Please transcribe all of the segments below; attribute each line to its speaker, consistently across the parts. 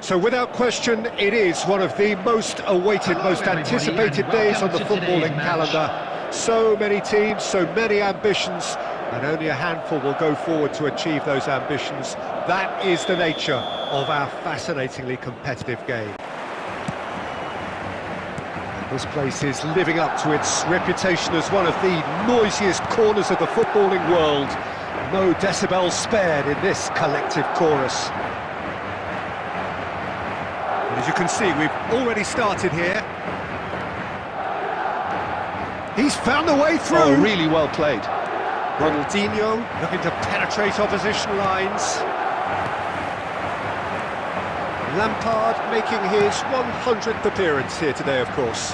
Speaker 1: So without question, it is one of the most awaited, most anticipated days on the footballing calendar. So many teams, so many ambitions, and only a handful will go forward to achieve those ambitions. That is the nature of our fascinatingly competitive game. And this place is living up to its reputation as one of the noisiest corners of the footballing world. No decibels spared in this collective chorus. As you can see, we've already started here. He's found a way through.
Speaker 2: Oh, really well played.
Speaker 1: Ronaldinho looking to penetrate opposition lines. Lampard making his 100th appearance here today, of course.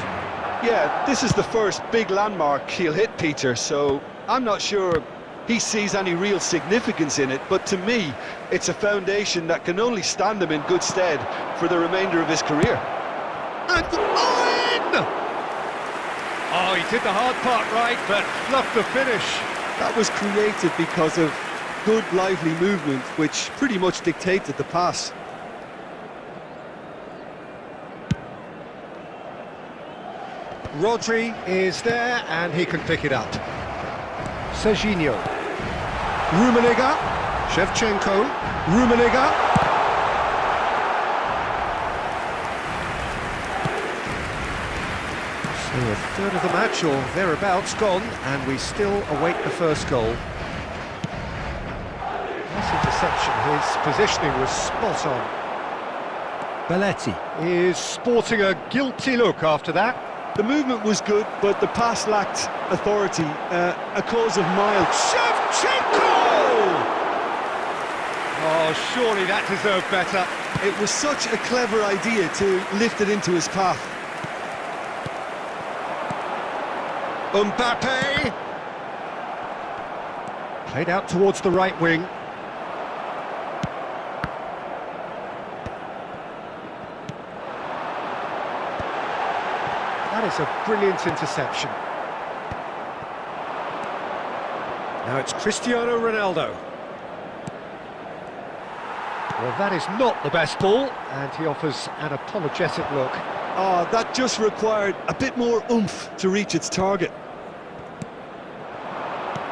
Speaker 2: Yeah, this is the first big landmark he'll hit, Peter, so I'm not sure he sees any real significance in it, but to me, it's a foundation that can only stand him in good stead for the remainder of his career.
Speaker 1: And in! Oh, he did the hard part right, but fluffed the finish.
Speaker 2: That was created because of good, lively movement, which pretty much dictated the pass.
Speaker 1: Rodri is there, and he can pick it up. Serginho, Rummenigge, Shevchenko, Rummenigge. So a third of the match, or thereabouts, gone, and we still await the first goal. Nice interception, his positioning was spot on. Belletti is sporting a guilty look after that.
Speaker 2: The movement was good, but the pass lacked authority, a cause of mild.
Speaker 1: Shevchenko! Oh, surely that deserved better.
Speaker 2: It was such a clever idea to lift it into his path.
Speaker 1: Mbappe! Played out towards the right wing. That is a brilliant interception. Now it's Cristiano Ronaldo. Well, that is not the best ball, and he offers an apologetic look.
Speaker 2: Oh, that just required a bit more oomph to reach its target.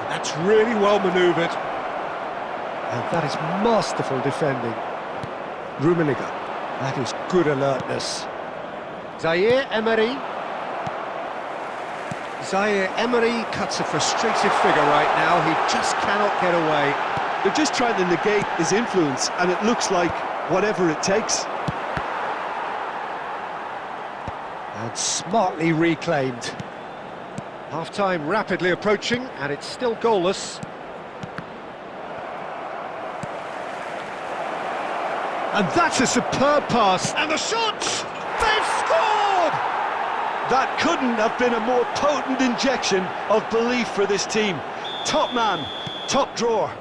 Speaker 1: That's really well manoeuvred. And that is masterful defending. Rummenigge. That is good alertness. Zaire Emery. Zaire Emery cuts a frustrated figure right now. He just cannot get away.
Speaker 2: They're just trying to negate his influence, and it looks like whatever it takes.
Speaker 1: And smartly reclaimed. Half-time rapidly approaching, and it's still goalless. And that's a superb pass. And the shot! They've scored!
Speaker 2: That couldn't have been a more potent injection of belief for this team. Top man, top drawer.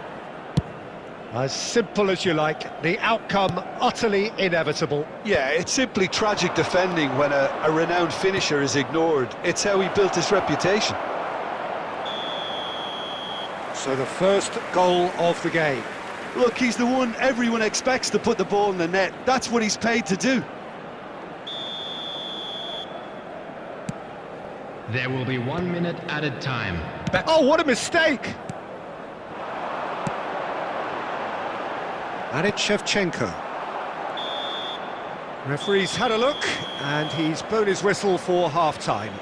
Speaker 1: As simple as you like, the outcome utterly inevitable.
Speaker 2: Yeah, it's simply tragic defending when a renowned finisher is ignored. It's how he built his reputation.
Speaker 1: So the first goal of the game.
Speaker 2: Look, he's the one everyone expects to put the ball in the net. That's what he's paid to do.
Speaker 3: There will be 1 minute added time.
Speaker 1: Oh, what a mistake! And it's Shevchenko. Referee's had a look, and he's blown his whistle for half-time.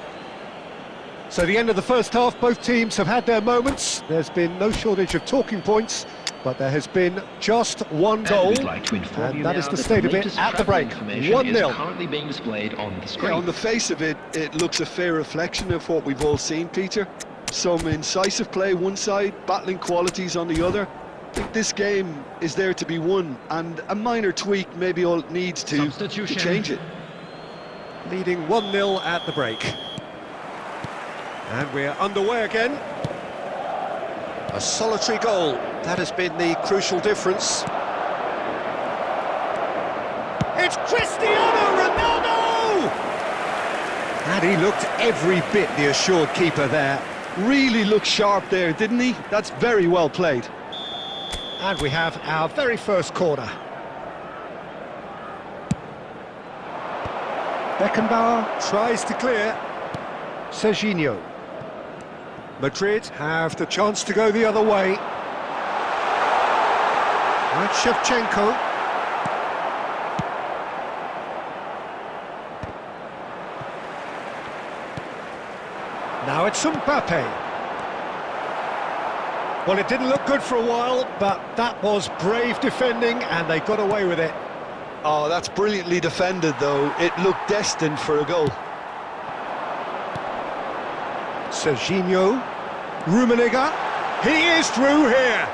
Speaker 1: So the end of the first half, both teams have had their moments. There's been no shortage of talking points, but there has been just one goal, and that is the state of it at the break. 1-0.
Speaker 3: Currently being displayed on the screen.
Speaker 2: Yeah, on the face of it, it looks a fair reflection of what we've all seen, Peter. Some incisive play one side, battling qualities on the other. I think this game is there to be won, and a minor tweak maybe all it needs to change it.
Speaker 1: Leading 1-0 at the break. And we're underway again. A solitary goal, that has been the crucial difference. It's Cristiano Ronaldo! And he looked every bit the assured keeper there.
Speaker 2: Really looked sharp there, didn't he? That's very well played.
Speaker 1: And we have our very first corner. Beckenbauer tries to clear. Serginho. Madrid have the chance to go the other way. And Shevchenko. Now it's Mbappe. Well, it didn't look good for a while, but that was brave defending, and they got away with it.
Speaker 2: Oh, that's brilliantly defended, though. It looked destined for a goal.
Speaker 1: Serginho, Rummenigge, he is through here.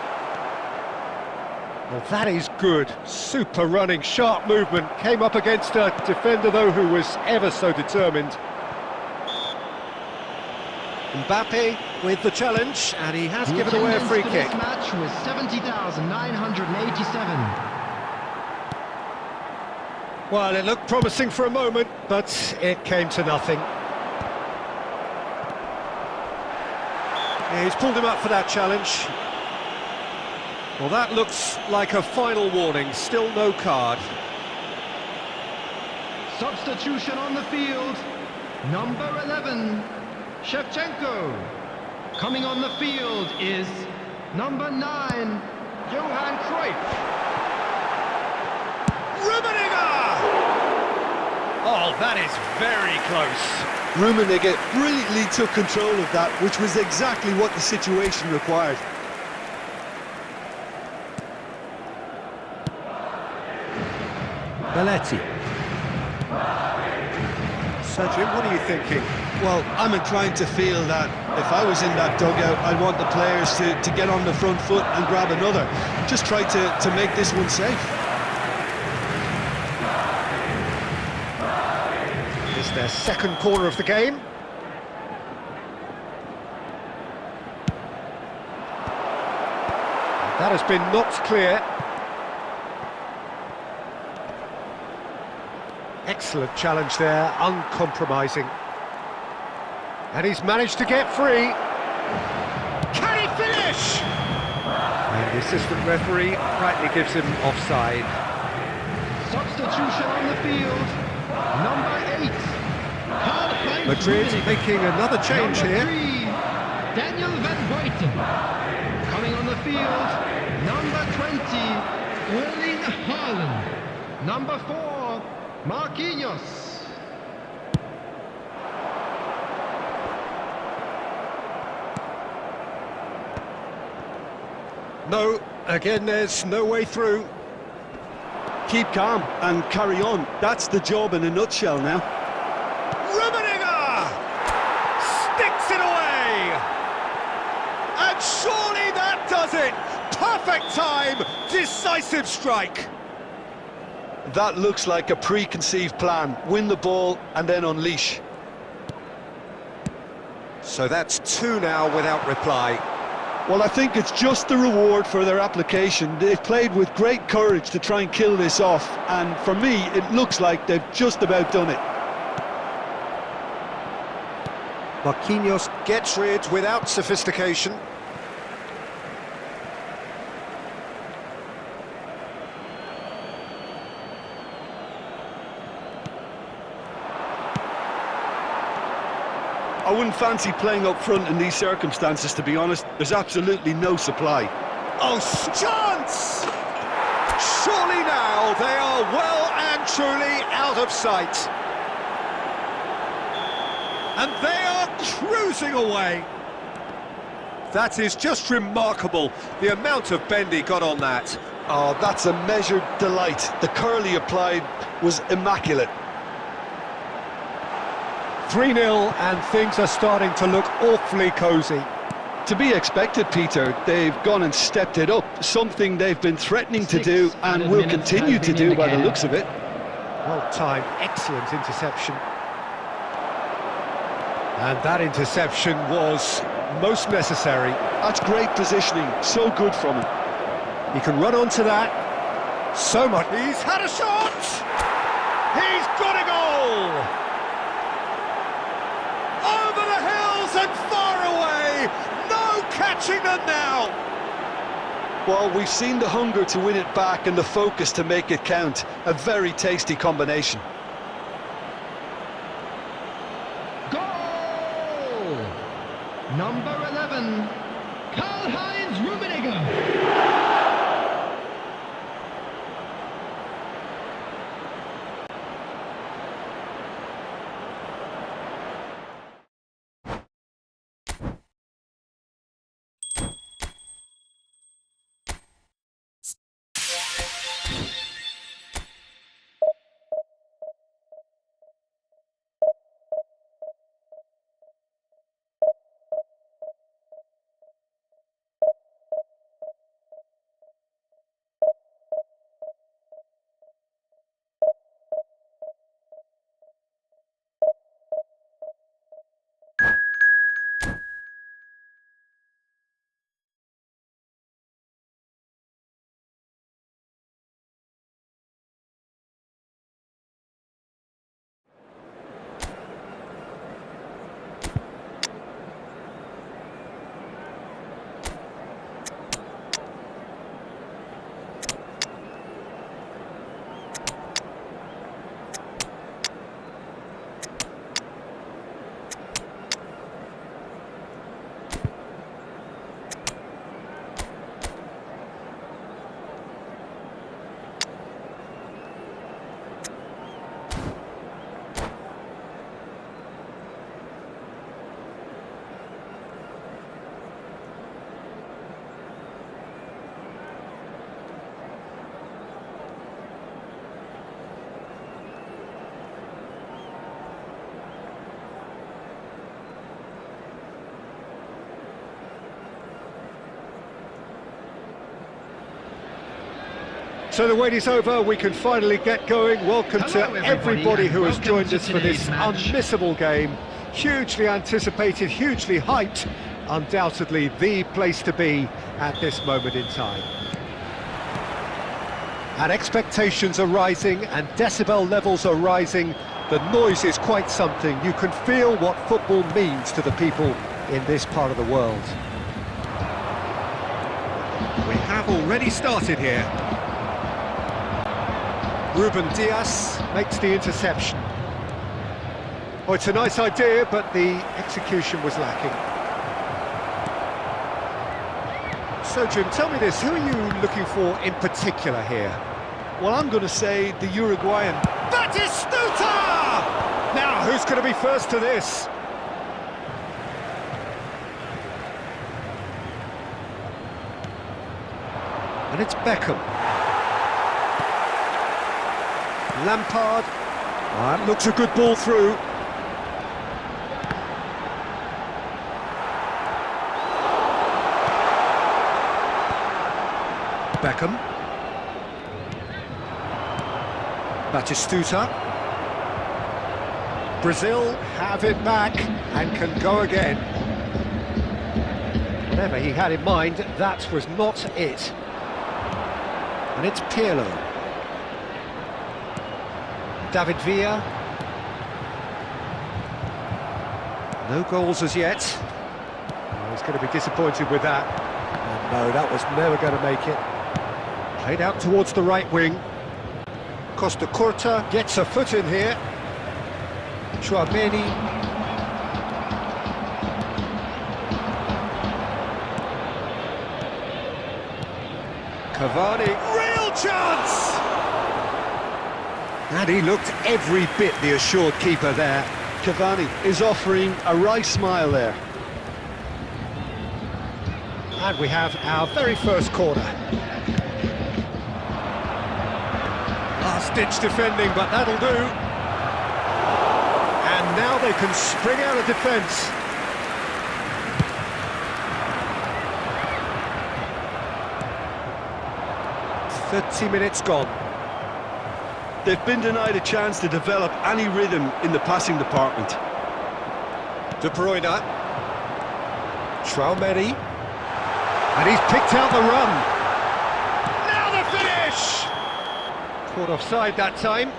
Speaker 1: Well, that is good. Super running, sharp movement. Came up against a defender, though, who was ever so determined. Mbappe with the challenge, and he has given away a free kick.
Speaker 3: This match was 70,987.
Speaker 1: Well, it looked promising for a moment, but it came to nothing. He's pulled him up for that challenge. Well, that looks like a final warning. Still no card.
Speaker 3: Substitution on the field. Number 11, Shevchenko. Coming on the field is number 9, Johan Cruyff.
Speaker 1: Rummenigge! Oh, that is very close.
Speaker 2: Rummenigge brilliantly took control of that, which was exactly what the situation required.
Speaker 1: Belletti. Sergio, what are you thinking?
Speaker 2: Well, I'm inclined to feel that if I was in that dugout, I'd want the players to get on the front foot and grab another. Just try to make this one safe.
Speaker 1: It's their second corner of the game. That has been knocked clear. Excellent challenge there, uncompromising. And he's managed to get free. Can he finish? And the assistant referee rightly gives him offside.
Speaker 3: Substitution on the field. Number 8,
Speaker 1: Madrid making another change
Speaker 3: number
Speaker 1: here.
Speaker 3: 3, Daniel Van Buiten. Coming on the field, number 20, Erling Haaland. Number 4, Marquinhos.
Speaker 1: No, again there's no way through.
Speaker 2: Keep calm and carry on. That's the job in a nutshell now.
Speaker 1: Rummenigge sticks it away, and surely that does it. Perfect time, decisive strike.
Speaker 2: That looks like a preconceived plan. Win the ball and then unleash.
Speaker 1: So that's 2 now without reply.
Speaker 2: Well, I think it's just the reward for their application. They've played with great courage to try and kill this off, and for me, it looks like they've just about done it.
Speaker 1: Marquinhos gets rid without sophistication.
Speaker 2: wouldn't fancy playing up front in these circumstances, to be honest. There's absolutely no supply.
Speaker 1: Oh, chance! Surely now they are well and truly out of sight. And they are cruising away. That is just remarkable, the amount of bend he got on that.
Speaker 2: Oh, that's a measured delight. The curl he applied was immaculate.
Speaker 1: 3-0 and things are starting to look awfully cosy.
Speaker 2: To be expected, Peter. They've gone and stepped it up, something they've been threatening to do and will continue to do by the looks of it.
Speaker 1: Well timed, excellent interception. And that interception was most necessary.
Speaker 2: That's great positioning, so good from him.
Speaker 1: He can run onto that. So much. He's had a shot! He's got a goal! Over the hills and far away! No catching them now!
Speaker 2: Well, we've seen the hunger to win it back and the focus to make it count. A very tasty combination.
Speaker 3: Goal! Number 11, Karl-Heinz Rummenigge.
Speaker 1: So the wait is over, we can finally get going. Welcome to everybody who has joined us for this unmissable game. Hugely anticipated, hugely hyped, undoubtedly the place to be at this moment in time. And expectations are rising and decibel levels are rising. The noise is quite something. You can feel what football means to the people in this part of the world. We have already started here. Ruben Dias makes the interception. Oh, it's a nice idea, but the execution was lacking. So, Jim, tell me this, who are you looking for in particular here?
Speaker 2: Well, I'm going to say the Uruguayan.
Speaker 1: That is Stuta! Now, who's going to be first to this? And it's Beckham. Lampard. That looks a good ball through. Beckham. Batistuta. Brazil have it back and can go again. Whatever he had in mind, that was not it. And it's Pirlo. David Villa. No goals as yet. Oh, he's going to be disappointed with that. And no, that was never going to make it. Played out towards the right wing. Costa Curta gets a foot in here. Chouameni. Cavani, real chance! And he looked every bit the assured keeper there.
Speaker 2: Cavani is offering a wry smile there.
Speaker 1: And we have our very first corner. Last-ditch defending, but that'll do. And now they can spring out of defence. "30 minutes gone."
Speaker 2: They've been denied a chance to develop any rhythm in the passing department.
Speaker 1: De Bruyne. Traoré. And he's picked out the run. Now the finish! Caught offside that time.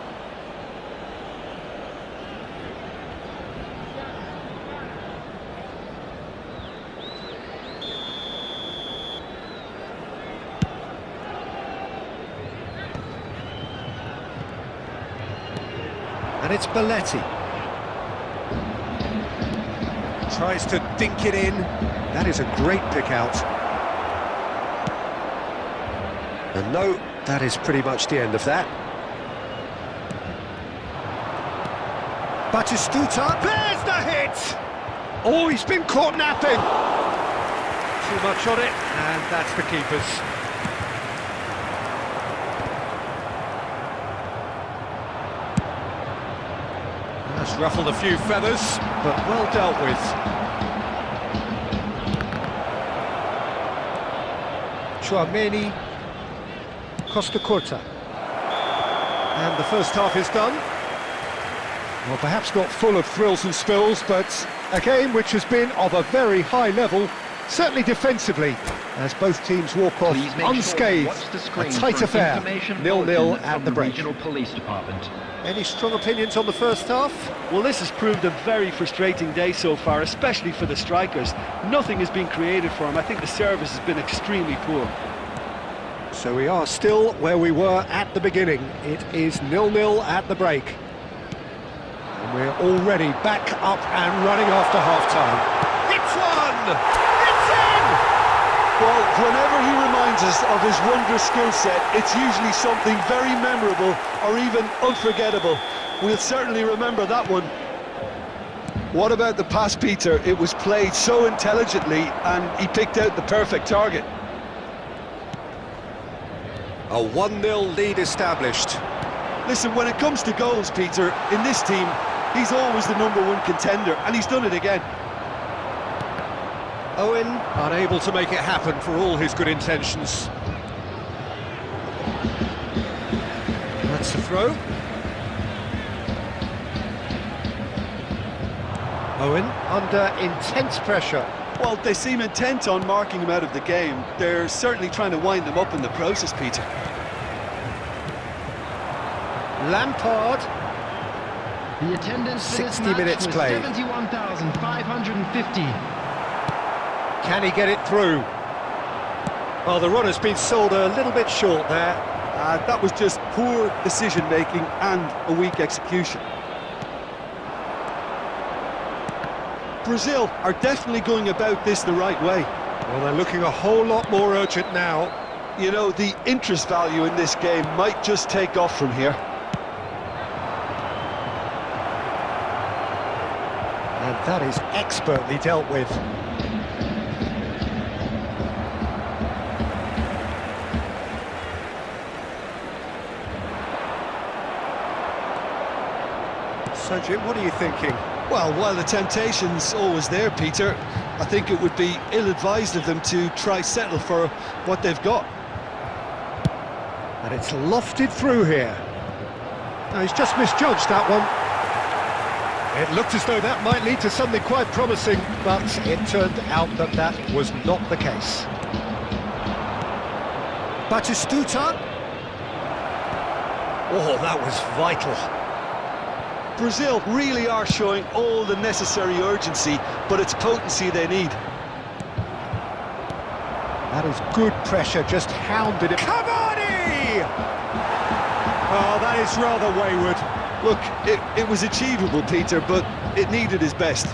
Speaker 1: And it's Belletti. Tries to dink it in. That is a great pick out. And no, that is pretty much the end of that. Batistuta, there's the hit! Oh, he's been caught napping! Too much on it, and that's the keeper's. That's ruffled a few feathers, but well dealt with. Chouameni, Costa Curta. And the first half is done. Well, perhaps not full of thrills and spills, but a game which has been of a very high level, certainly defensively, as both teams walk off unscathed. A tight affair, 0-0 at the break.
Speaker 3: Regional Police Department.
Speaker 1: Any strong opinions on the first half?
Speaker 2: Well, this has proved a very frustrating day so far, especially for the strikers. Nothing has been created for them. I think the service has been extremely poor.
Speaker 1: So we are still where we were at the beginning. It is 0-0 at the break. And we're already back up and running after half-time. It's one! It's in!
Speaker 2: Well, whenever he reminds us of his wondrous skill set, it's usually something very memorable or even unforgettable. We'll certainly remember that one. What about the pass, Peter? It was played so intelligently and he picked out the perfect target.
Speaker 1: A 1-0 lead established.
Speaker 2: Listen, when it comes to goals, Peter, in this team, he's always the #1 contender, and he's done it again.
Speaker 1: Owen, unable to make it happen for all his good intentions. That's the throw. Owen, under intense pressure.
Speaker 2: Well, they seem intent on marking him out of the game. They're certainly trying to wind him up in the process, Peter.
Speaker 1: Lampard.
Speaker 3: The attendance for this
Speaker 1: 60
Speaker 3: match
Speaker 1: minutes
Speaker 3: was
Speaker 1: played.
Speaker 3: 71,550.
Speaker 1: Can he get it through? Well, the run has been sold a little bit short there.
Speaker 2: That was just poor decision-making and a weak execution. Brazil are definitely going about this the right way.
Speaker 1: Well, they're looking a whole lot more urgent now.
Speaker 2: You know, the interest value in this game might just take off from here.
Speaker 1: And that is expertly dealt with. So, Jim, what are you thinking?
Speaker 2: Well, while the temptation's always there, Peter, I think it would be ill-advised of them to try settle for what they've got.
Speaker 1: And it's lofted through here. No, he's just misjudged that one. It looked as though that might lead to something quite promising, but it turned out that that was not the case. Batistuta. Oh, that was vital.
Speaker 2: Brazil really are showing all the necessary urgency, but it's potency they need.
Speaker 1: That is good pressure, just hounded it. Cavani! Oh, that is rather wayward.
Speaker 2: Look, it was achievable, Peter, but it needed his best.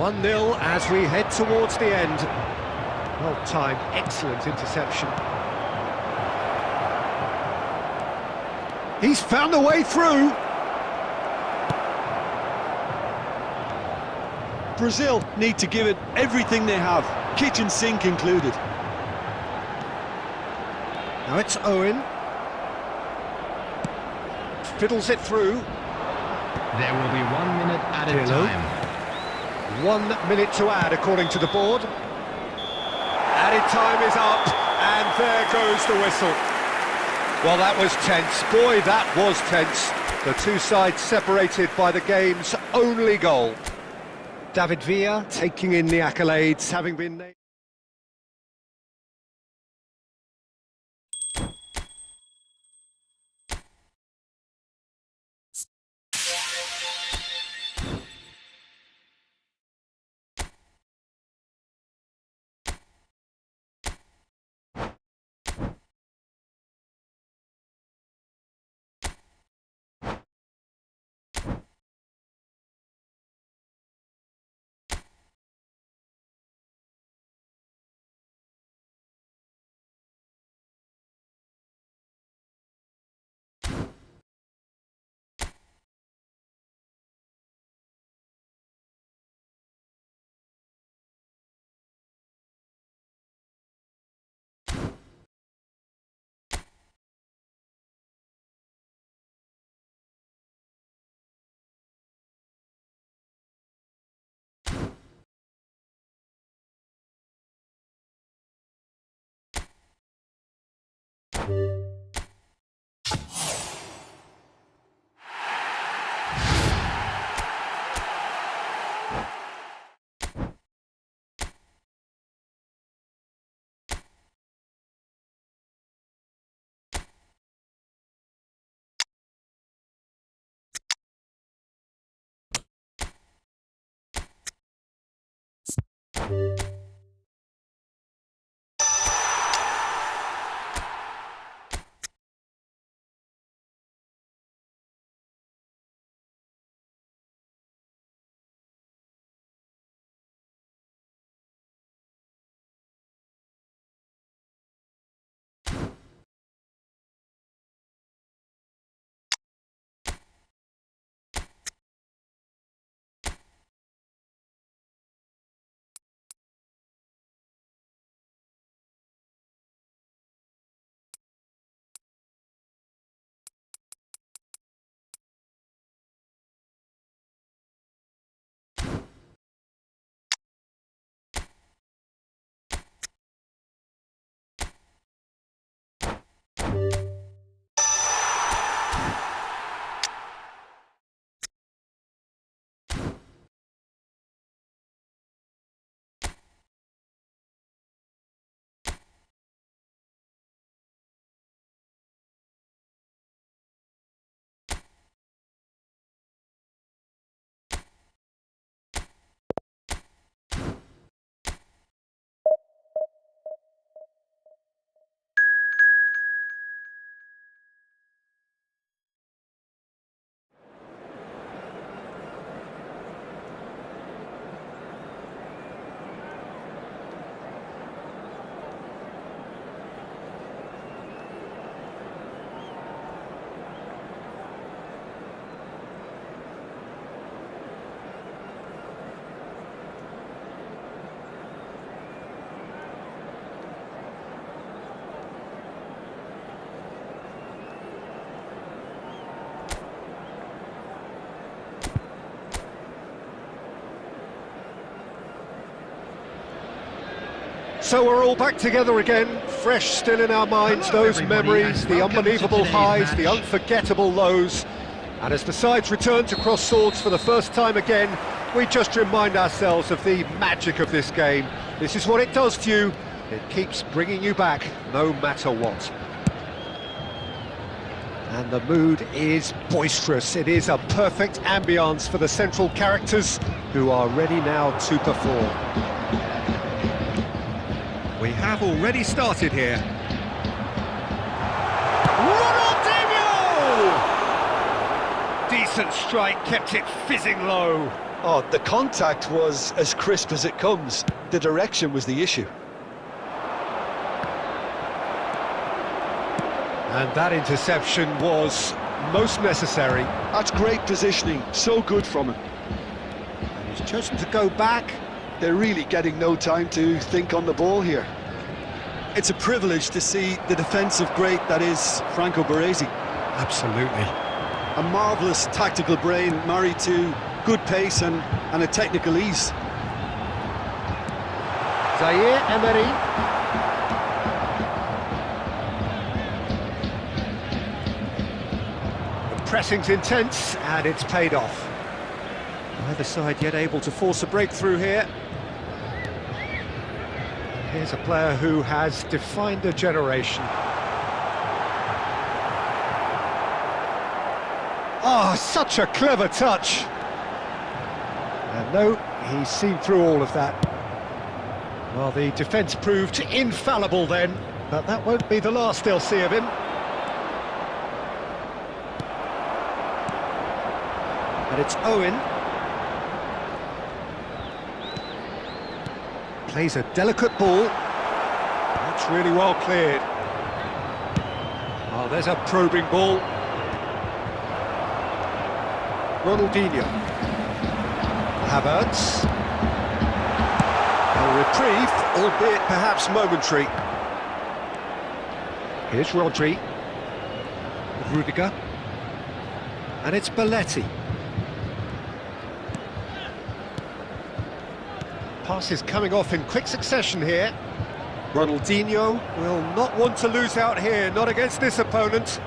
Speaker 1: 1-0 as we head towards the end. Well timed, excellent interception. He's found a way through.
Speaker 2: Brazil need to give it everything they have, kitchen sink included.
Speaker 1: Now it's Owen. Fiddles it through.
Speaker 3: There will be 1 minute added
Speaker 1: Hello.
Speaker 3: time.
Speaker 1: 1 minute to add according to the board. Added time is up, and there goes the whistle. Well, that was tense. Boy, that was tense. The two sides separated by the game's only goal. David Villa taking in the accolades, having been named. So we're all back together again, fresh still in our minds,
Speaker 3: Hello,
Speaker 1: those
Speaker 3: everybody,
Speaker 1: memories,
Speaker 3: and
Speaker 1: the
Speaker 3: welcome to
Speaker 1: unbelievable
Speaker 3: today's
Speaker 1: highs, the
Speaker 3: match.
Speaker 1: unforgettable lows. And as the sides return to cross swords for the first time again, we just remind ourselves of the magic of this game. This is what it does to you. It keeps bringing you back, no matter what. And the mood is boisterous. It is a perfect ambience for the central characters who are ready now to perform. We have already started here. Ronaldinho! Decent strike, kept it fizzing low.
Speaker 2: Oh, the contact was as crisp as it comes. The direction was the issue.
Speaker 1: And that interception was most necessary.
Speaker 2: That's great positioning, so good from him.
Speaker 1: And he's chosen to go back.
Speaker 2: They're really getting no time to think on the ball here. It's a privilege to see the defensive great that is Franco Baresi.
Speaker 1: Absolutely.
Speaker 2: A marvellous tactical brain married to good pace and a technical ease.
Speaker 1: Zaire Emery. The pressing's intense and it's paid off. Neither side yet able to force a breakthrough here. Here's a player who has defined a generation. Oh, such a clever touch. And no, he's seen through all of that. Well, the defence proved infallible then, but that won't be the last they'll see of him. And it's Owen. Plays a delicate ball. That's really well cleared. Oh, there's a probing ball. Ronaldinho. Havertz. A reprieve, albeit perhaps momentary. Here's Rodri. With Rudiger. And it's Belletti. Passes coming off in quick succession here. Ronaldinho will not want to lose out here, not against this opponent.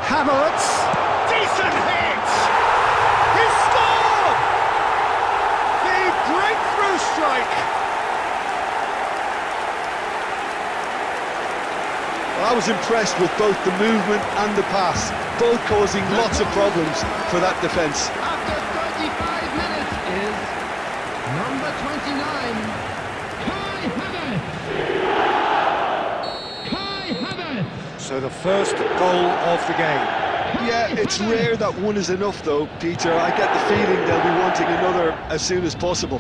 Speaker 1: Havertz, decent hit! He scored! The breakthrough strike!
Speaker 2: Well, I was impressed with both the movement and the pass, both causing lots of problems for that defence.
Speaker 3: After 35 minutes is number 29, Kai Havertz. Kai Havertz.
Speaker 1: So the first goal of the game.
Speaker 2: Yeah, it's rare that one is enough though, Peter. I get the feeling they'll be wanting another as soon as possible.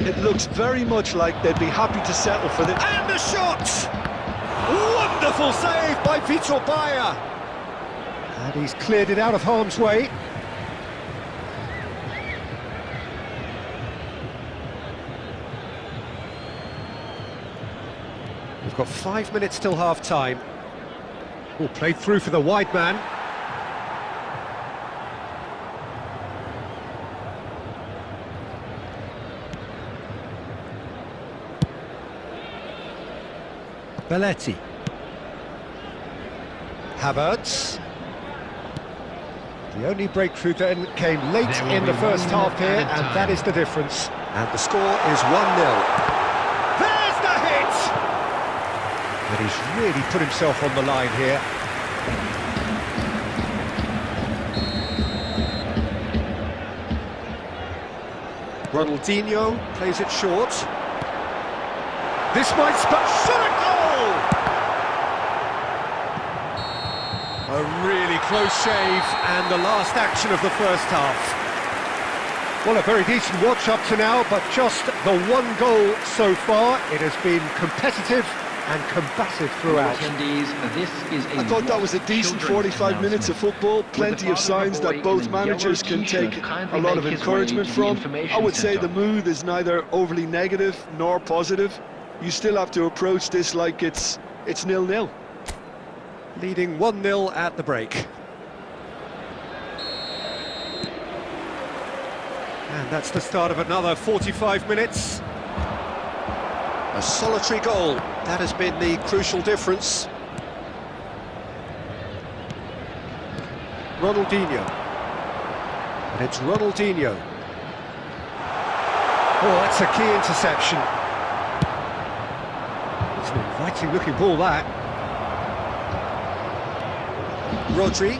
Speaker 2: It looks very much like they'd be happy to settle for this.
Speaker 1: And the shot! Wonderful save by Vitor Bayer. And he's cleared it out of harm's way. We've got 5 minutes till half-time. All played through for the wide man. Belletti. Havertz. The only breakthrough then came late in the first half here, and that is the difference. And the score is 1-0. There's the hit! But he's really put himself on the line here. Ronaldinho plays it short. This might shot a goal! A really close shave and the last action of the first half. Well, a very decent watch up to now, but just the one goal so far. It has been competitive and combative throughout.
Speaker 2: I thought that was a decent 45 minutes of football, plenty of signs that both managers can take a lot of encouragement from. I would say the mood is neither overly negative nor positive. You still have to approach this like it's 0-0.
Speaker 1: Leading 1-0 at the break. And that's the start of another 45 minutes. A solitary goal. That has been the crucial difference. Ronaldinho. And it's Ronaldinho. Oh, that's a key interception. It's an inviting looking ball, that. Rodri.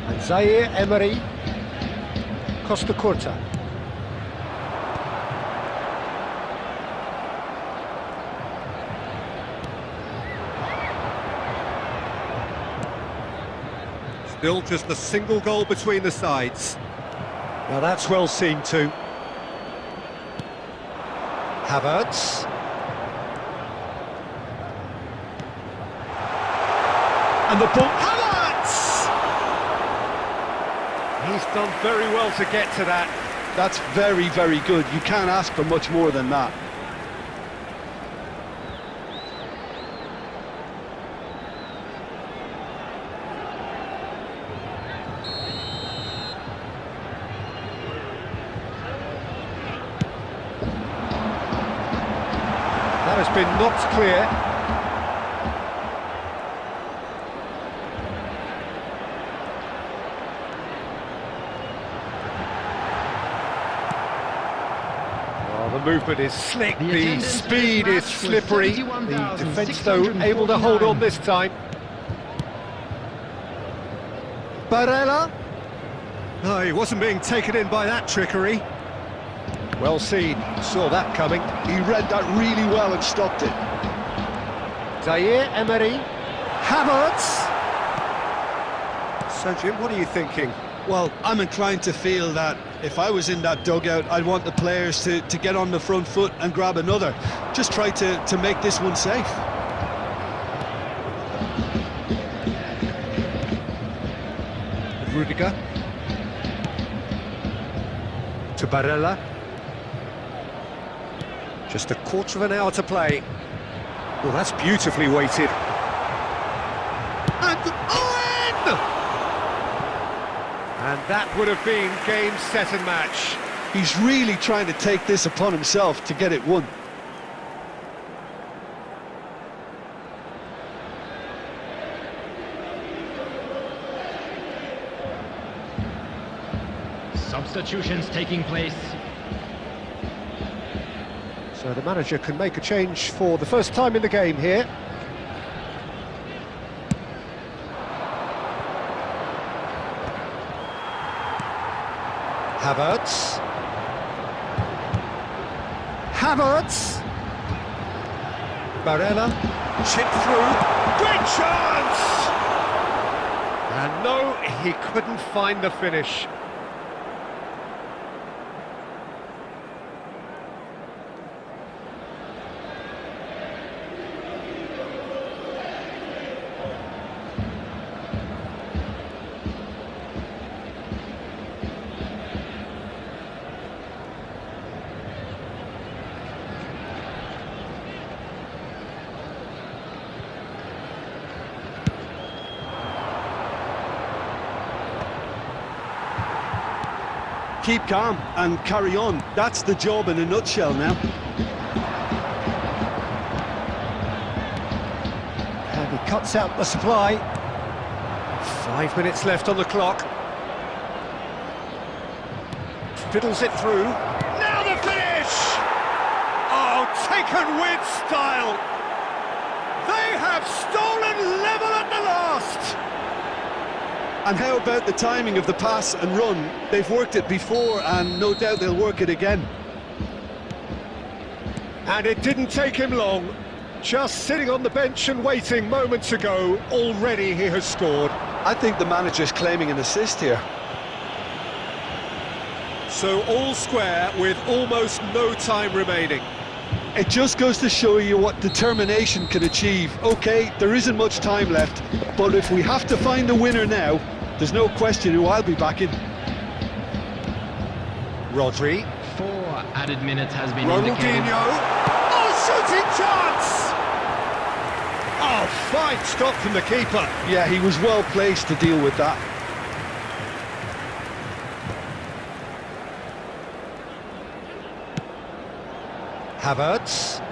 Speaker 1: And Zaire Emery. Costa Curta. Still just a single goal between the sides. Now that's well seen too. Havertz. And the ball... Havertz! He's done very well to get to that.
Speaker 2: That's very, very good. You can't ask for much more than that.
Speaker 1: That has been knocked clear. Oh, the movement is slick, the speed is slippery. The defence, though, able to hold on this time. Barella. No, he wasn't being taken in by that trickery. Well seen, saw that coming.
Speaker 2: He read that really well and stopped it.
Speaker 1: Zaire Emery. Havertz. So, Jim, what are you thinking?
Speaker 2: Well, I'm inclined to feel that if I was in that dugout, I'd want the players to get on the front foot and grab another. Just try to make this one safe.
Speaker 1: Rudiger. To Barella. Just a quarter of an hour to play. Well, that's beautifully weighted. And Owen! And that would have been game, set and match.
Speaker 2: He's really trying to take this upon himself to get it won.
Speaker 3: Substitutions taking place.
Speaker 1: So the manager can make a change for the first time in the game here. Havertz. Havertz. Barella. Chip through. Great chance! And no, he couldn't find the finish.
Speaker 2: Keep calm and carry on. That's the job in a nutshell now.
Speaker 1: And he cuts out the supply. 5 minutes left on the clock. Fiddles it through. Now the finish! Oh, taken with style. They have stolen level at the last.
Speaker 2: And how about the timing of the pass and run? They've worked it before and no doubt they'll work it again.
Speaker 1: And it didn't take him long. Just sitting on the bench and waiting moments ago, already he has scored.
Speaker 2: I think the manager's claiming an assist here.
Speaker 1: So all square with almost no time remaining.
Speaker 2: It just goes to show you what determination can achieve. OK, there isn't much time left, but if we have to find a winner now, there's no question who I'll be backing.
Speaker 1: Rodri.
Speaker 3: 4 added minutes has been
Speaker 1: Ronaldinho.
Speaker 3: indicated.
Speaker 1: Oh, shooting chance! Oh, fine stop from the keeper.
Speaker 2: Yeah, he was well placed to deal with that.
Speaker 1: Havertz.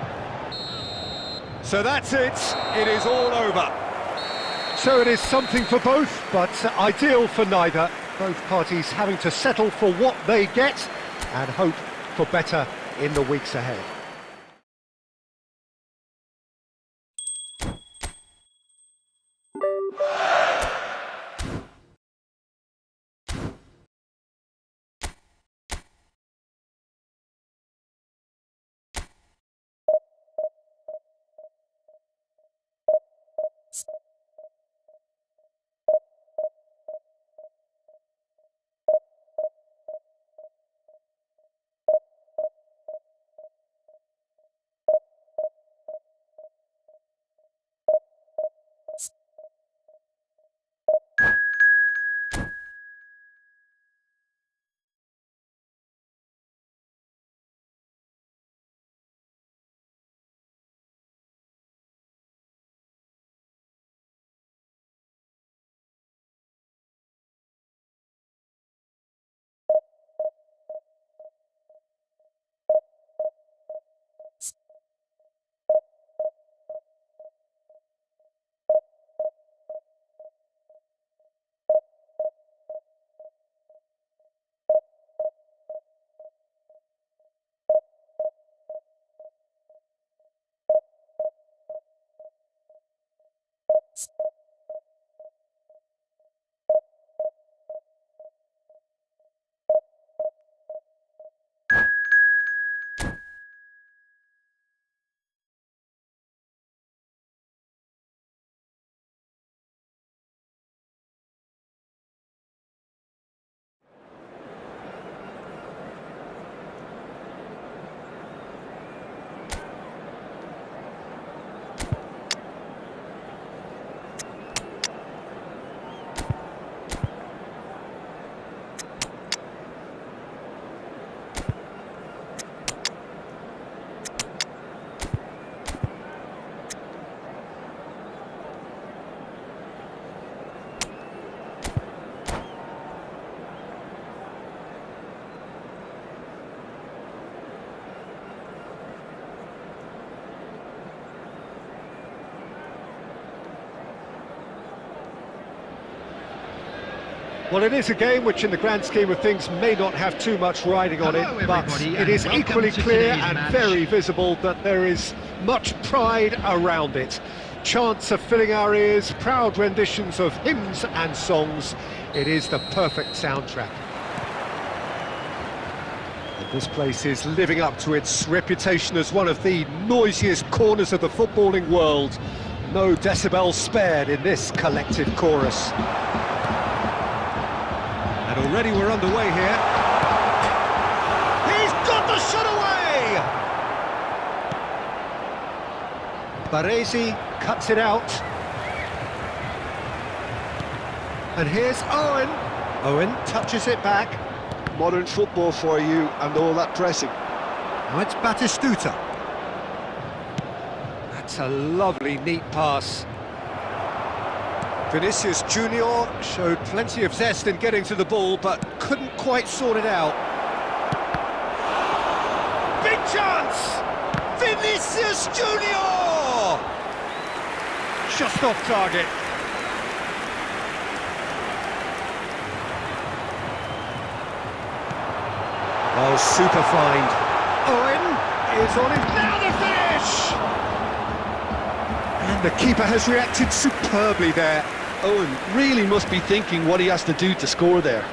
Speaker 1: So that's it. It is all over. So it is something for both, but ideal for neither. Both parties having to settle for what they get and hope for better in the weeks ahead. Well, it is a game which, in the grand scheme of things, may not have too much riding on
Speaker 3: Hello,
Speaker 1: it, but
Speaker 3: everybody,
Speaker 1: it is
Speaker 3: and
Speaker 1: equally
Speaker 3: welcome to
Speaker 1: clear
Speaker 3: today's
Speaker 1: and
Speaker 3: match.
Speaker 1: very visible that there is much pride around it. Chants are filling our ears, proud renditions of hymns and songs. It is the perfect soundtrack. And this place is living up to its reputation as one of the noisiest corners of the footballing world. No decibels spared in this collective chorus. And already we're underway here. He's got the shot away! Baresi cuts it out. And here's Owen. Owen touches it back.
Speaker 2: Modern football for you and all that pressing.
Speaker 1: Now it's Batistuta. That's a lovely, neat pass. Vinicius Junior showed plenty of zest in getting to the ball, but couldn't quite sort it out. Big chance! Vinicius Junior! Just off target. Oh, super find. Owen is on it. Now the finish! And the keeper has reacted superbly there.
Speaker 2: Owen really must be thinking what he has to do to score there.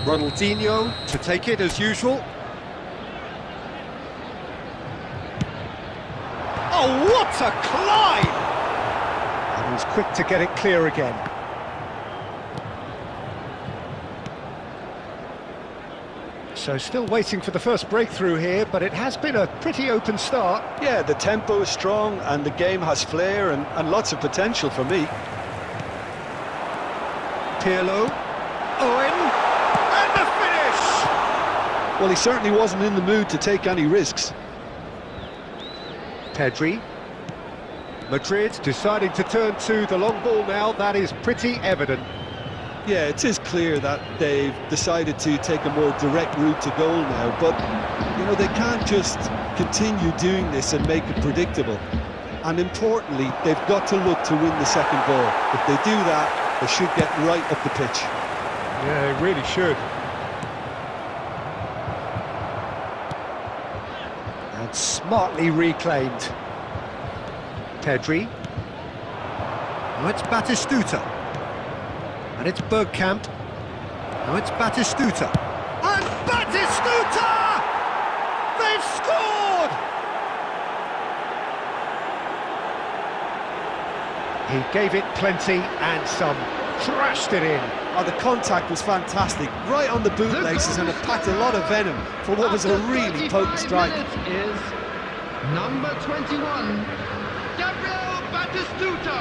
Speaker 1: Ronaldinho to take it as usual. Oh, what a climb! And he's quick to get it clear again. So still waiting for the first breakthrough here, but it has been a pretty open start.
Speaker 2: Yeah, the tempo is strong and the game has flair and lots of potential for me.
Speaker 1: Pirlo, Owen, and the finish!
Speaker 2: Well, he certainly wasn't in the mood to take any risks.
Speaker 1: Pedri. Madrid deciding to turn to the long ball now, that is pretty evident.
Speaker 2: Yeah, it is clear that they've decided to take a more direct route to goal now, but, you know, they can't just continue doing this and make it predictable. And importantly, they've got to look to win the second ball. If they do that, they should get right up the pitch.
Speaker 1: Yeah, they really should. And smartly reclaimed. Pedri. Now it's Batistuta. And it's Bergkamp. Now it's Batistuta. And Batistuta! They've scored! He gave it plenty and some. Thrashed it in.
Speaker 2: Oh, the contact was fantastic, right on the bootlaces, and it packed a lot of venom for what was a really potent strike.
Speaker 3: Is number 21, Gabriel Batistuta.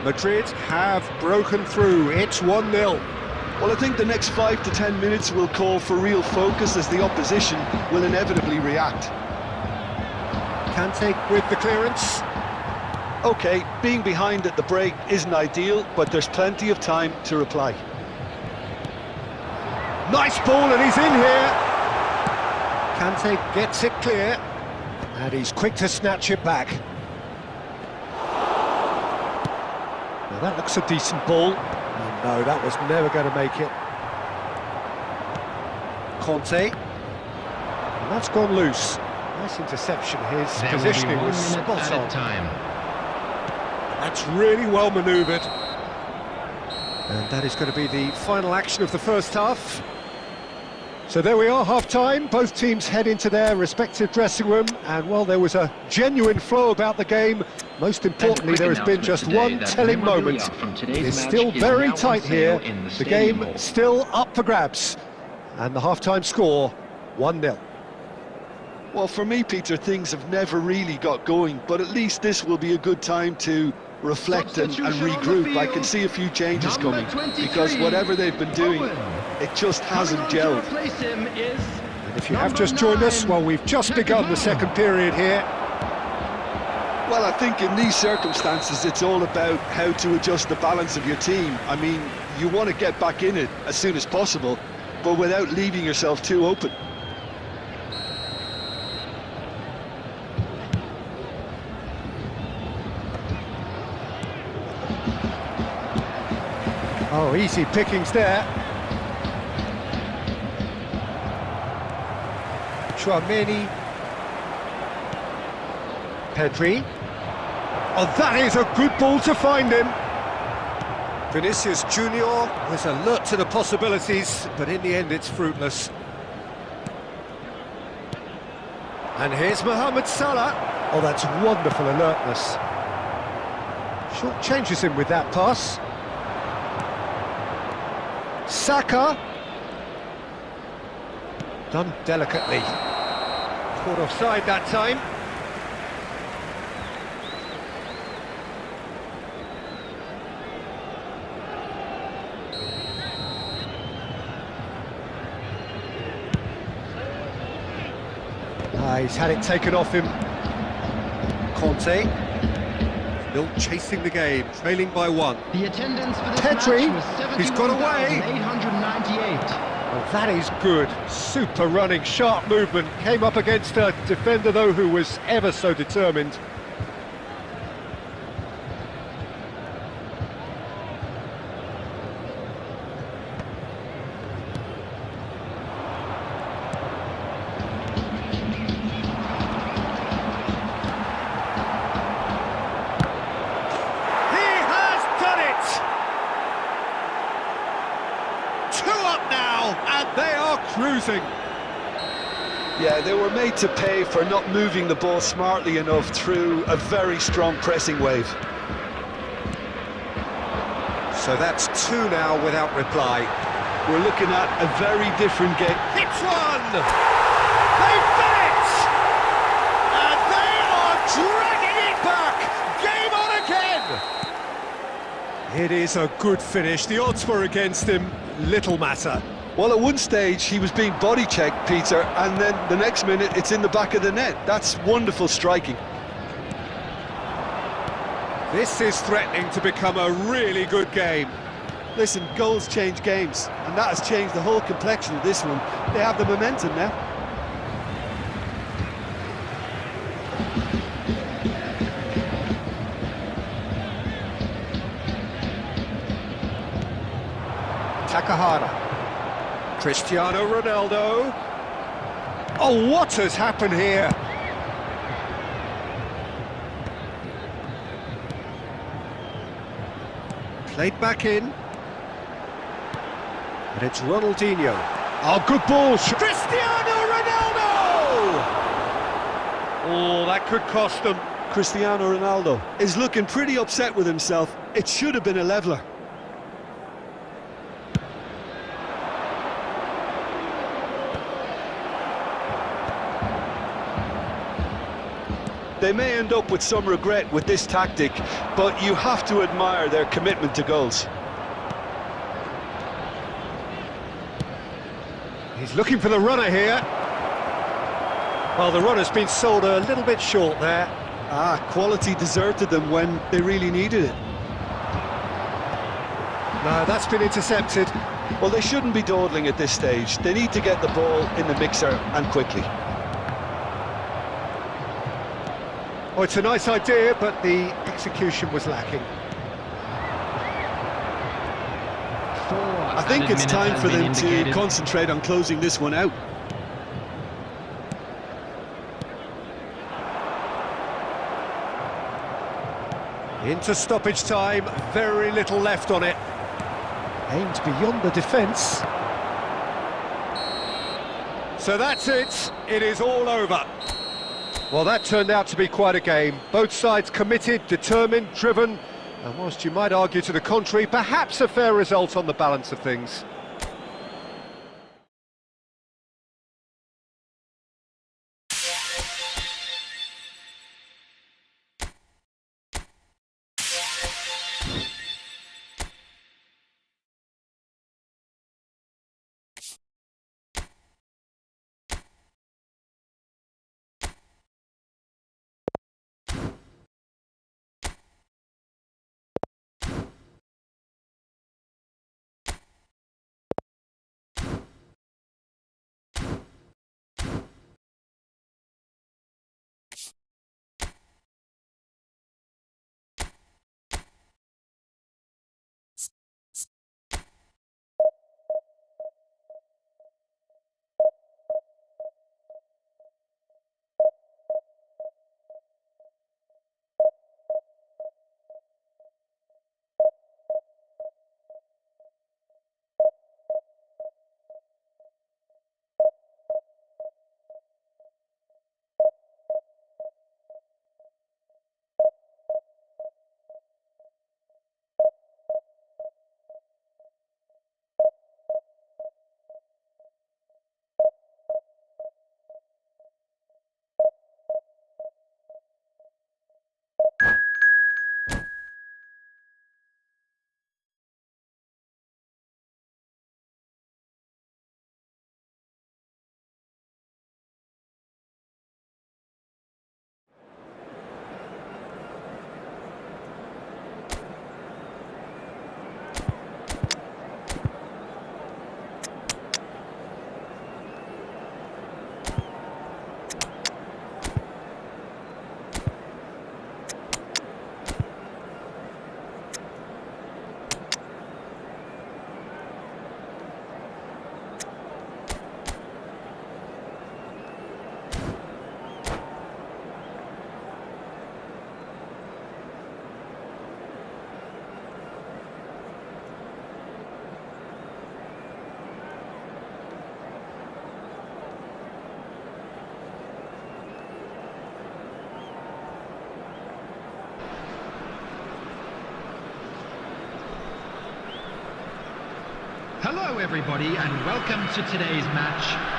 Speaker 1: Madrid have broken through. It's 1-0.
Speaker 2: Well, I think the next 5 to 10 minutes will call for real focus as the opposition will inevitably react.
Speaker 1: Kante with the clearance.
Speaker 2: OK, being behind at the break isn't ideal, but there's plenty of time to reply.
Speaker 1: Nice ball, and he's in here. Kante gets it clear, and he's quick to snatch it back. Now that looks a decent ball. Oh, no, that was never going to make it. Conte. And that's gone loose. Nice interception. His positioning was spot on. That's really well manoeuvred. And that is going to be the final action of the first half. So there we are, half-time. Both teams head into their respective dressing room, and while there was a genuine flow about the game, most importantly there has been just one telling moment. It's still very tight here, the game still up for grabs, and the half-time score 1-0.
Speaker 2: Well, for me, Peter, things have never really got going, but at least this will be a good time to reflect and regroup. I can see a few changes coming, because whatever they've been doing, it just hasn't gelled.
Speaker 1: And if you have just joined us, well, we've just begun the second period here.
Speaker 2: Well, I think in these circumstances, it's all about how to adjust the balance of your team. I mean, you want to get back in it as soon as possible, but without leaving yourself too open.
Speaker 1: Oh, easy pickings there. Chouameni. Pedri. Oh, that is a good ball to find him. Vinicius Junior was alert to the possibilities, but in the end it's fruitless. And here's Mohamed Salah. Oh, that's wonderful alertness. Short changes him with that pass. Saka. Done delicately. Caught offside that time. He's had it taken off him. Conte. Still chasing the game, trailing by 1.
Speaker 3: The attendance for this
Speaker 1: Pedri,
Speaker 3: match was
Speaker 1: he's got away.
Speaker 3: 898.
Speaker 1: Oh, that is good. Super running, sharp movement. Came up against a defender, though, who was ever so determined. And they are cruising.
Speaker 2: Yeah, they were made to pay for not moving the ball smartly enough through a very strong pressing wave.
Speaker 1: So that's 2 now without reply.
Speaker 2: We're looking at a very different game.
Speaker 1: Hits one! They've done it! And they are dragging it back! Game on again! It is a good finish. The odds were against him. Little matter.
Speaker 2: Well, at one stage he was being body checked, Peter, and then the next minute it's in the back of the net. That's wonderful striking.
Speaker 1: This is threatening to become a really good game.
Speaker 2: Listen, goals change games, and that has changed the whole complexion of this one. They have the momentum now.
Speaker 1: Takahara. Cristiano Ronaldo. Oh, what has happened here? Played back in. And it's Ronaldinho. Oh, good ball. Cristiano Ronaldo! Oh, that could cost them.
Speaker 2: Cristiano Ronaldo is looking pretty upset with himself. It should have been a leveller. They may end up with some regret with this tactic, but you have to admire their commitment to goals.
Speaker 1: He's looking for the runner here. Well, the runner's been sold a little bit short there.
Speaker 2: Quality deserted them when they really needed it.
Speaker 1: No, that's been intercepted.
Speaker 2: Well, they shouldn't be dawdling at this stage. They need to get the ball in the mixer and quickly.
Speaker 1: Oh, it's a nice idea, but the execution was lacking.
Speaker 2: I think it's time for them to concentrate on closing this one out.
Speaker 1: Into stoppage time, very little left on it. Aimed beyond the defence. So that's it. It is all over. Well, that turned out to be quite a game. Both sides committed, determined, driven, and whilst you might argue to the contrary, perhaps a fair result on the balance of things.
Speaker 3: Hello everybody and welcome to today's match.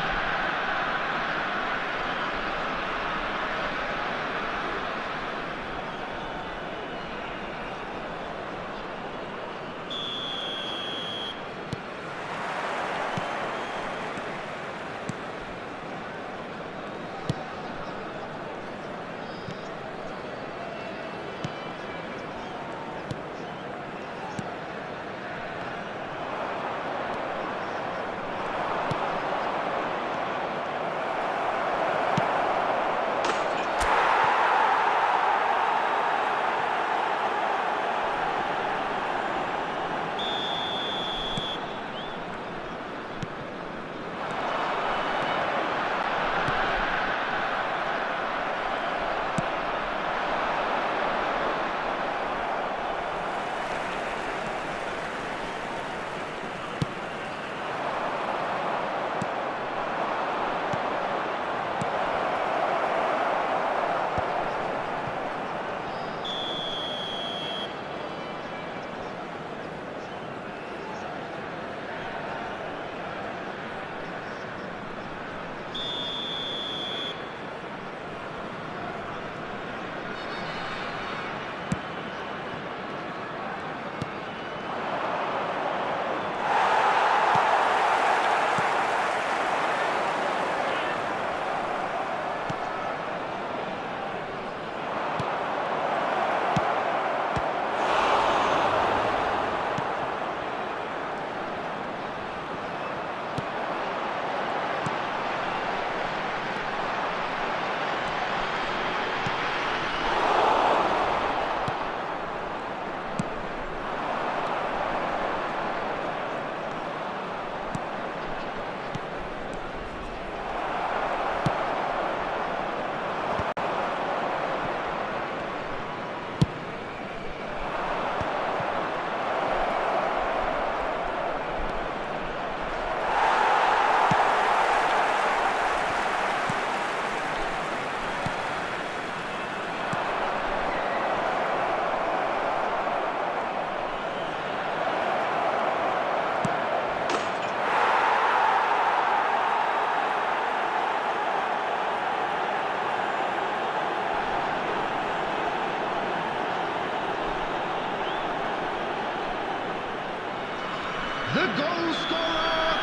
Speaker 3: The goal scorer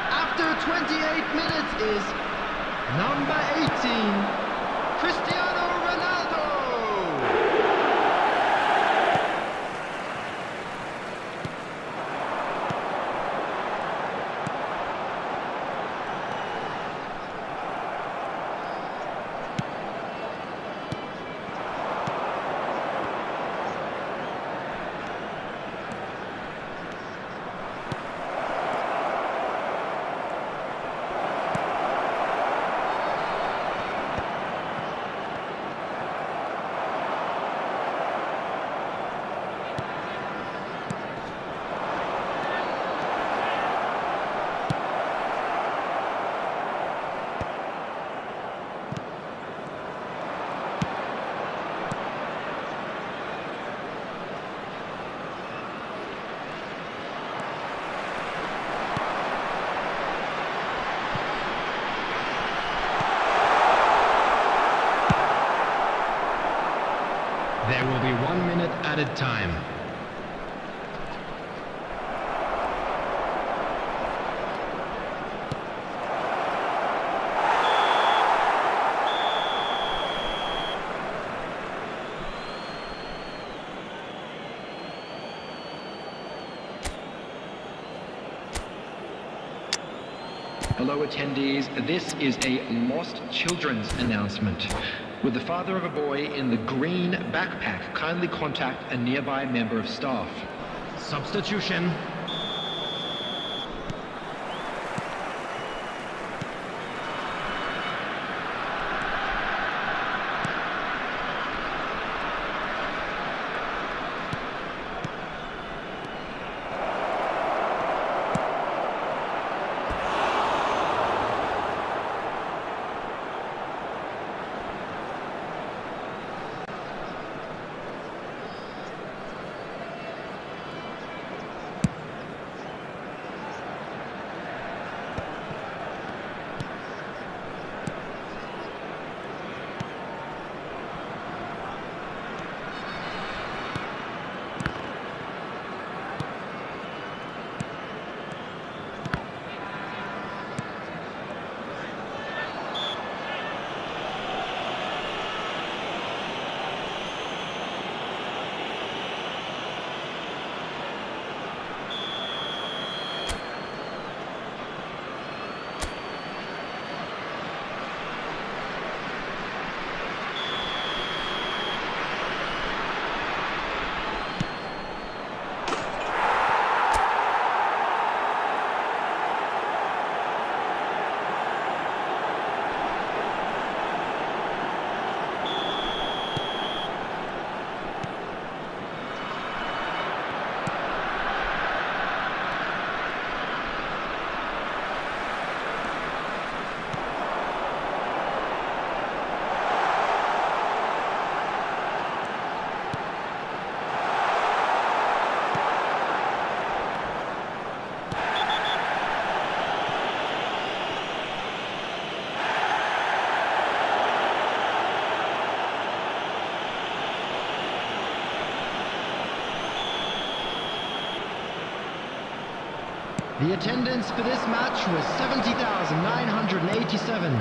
Speaker 3: after 28 minutes is number 18, Cristiano Ronaldo. There will be 1 minute added time. Hello attendees, this is a lost children's announcement. With the father of a boy in the green backpack, kindly contact a nearby member of staff. Substitution. The attendance for this match was 70,987.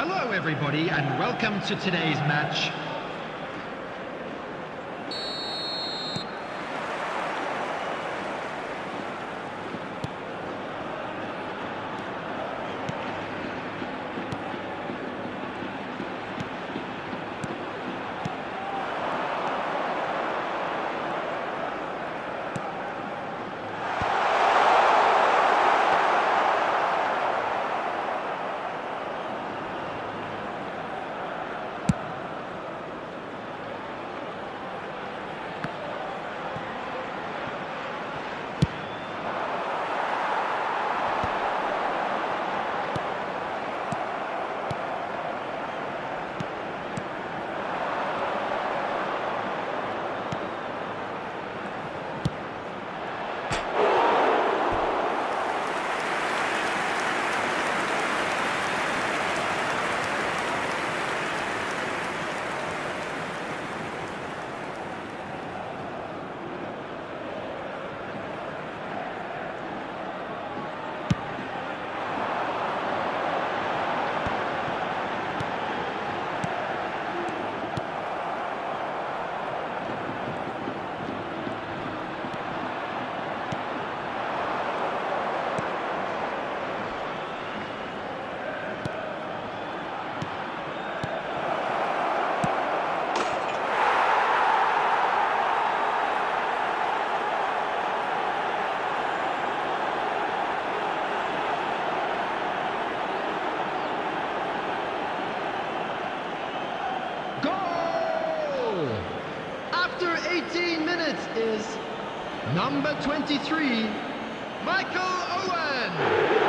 Speaker 3: Hello everybody and welcome to today's match. After 18 minutes is number 23, Michael Owen.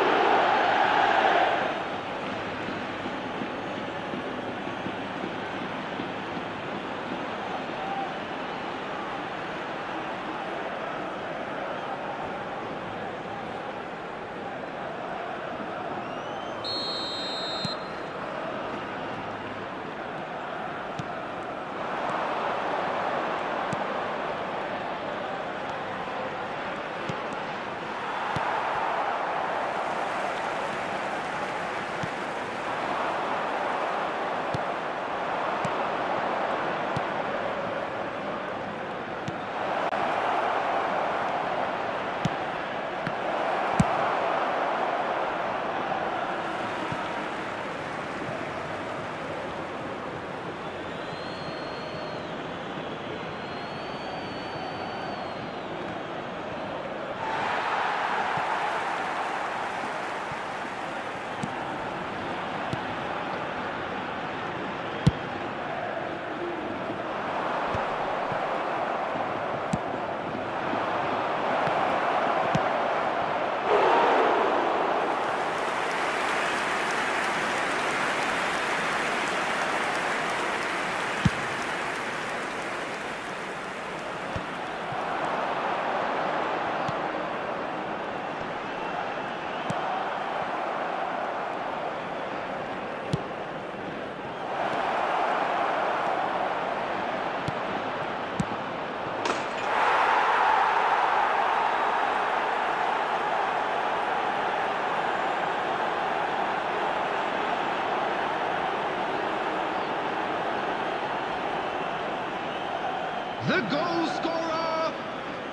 Speaker 3: The goal scorer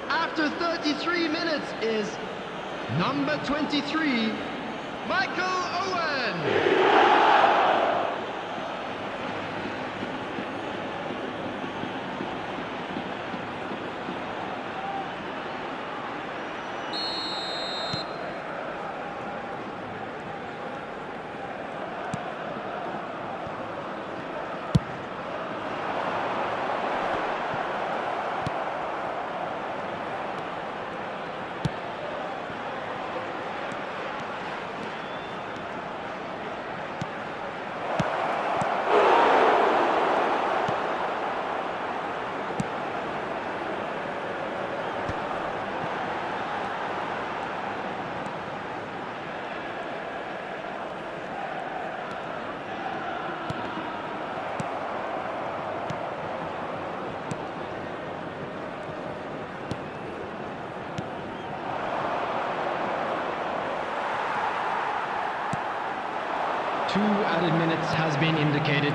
Speaker 3: after 33 minutes is number 23, Michael Owen. 2 added minutes has been indicated.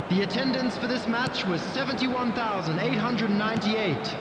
Speaker 3: The attendance for this match was 71,898.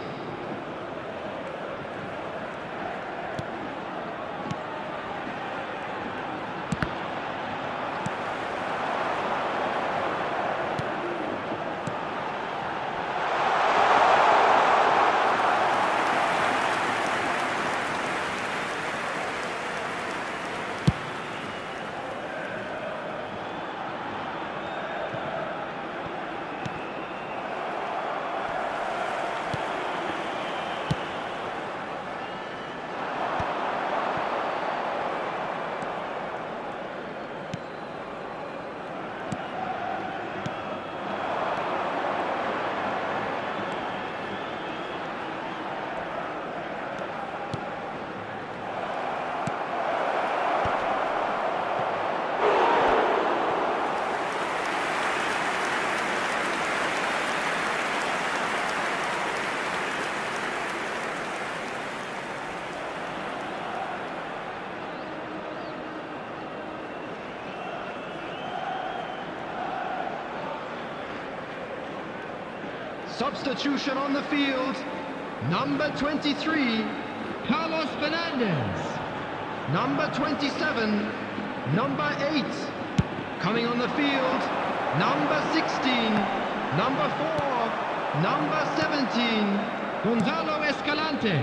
Speaker 3: Substitution on the field, number 23, Carlos Fernandez. Number 27, number 8. Coming on the field, number 16, number 4, number 17, Gonzalo Escalante.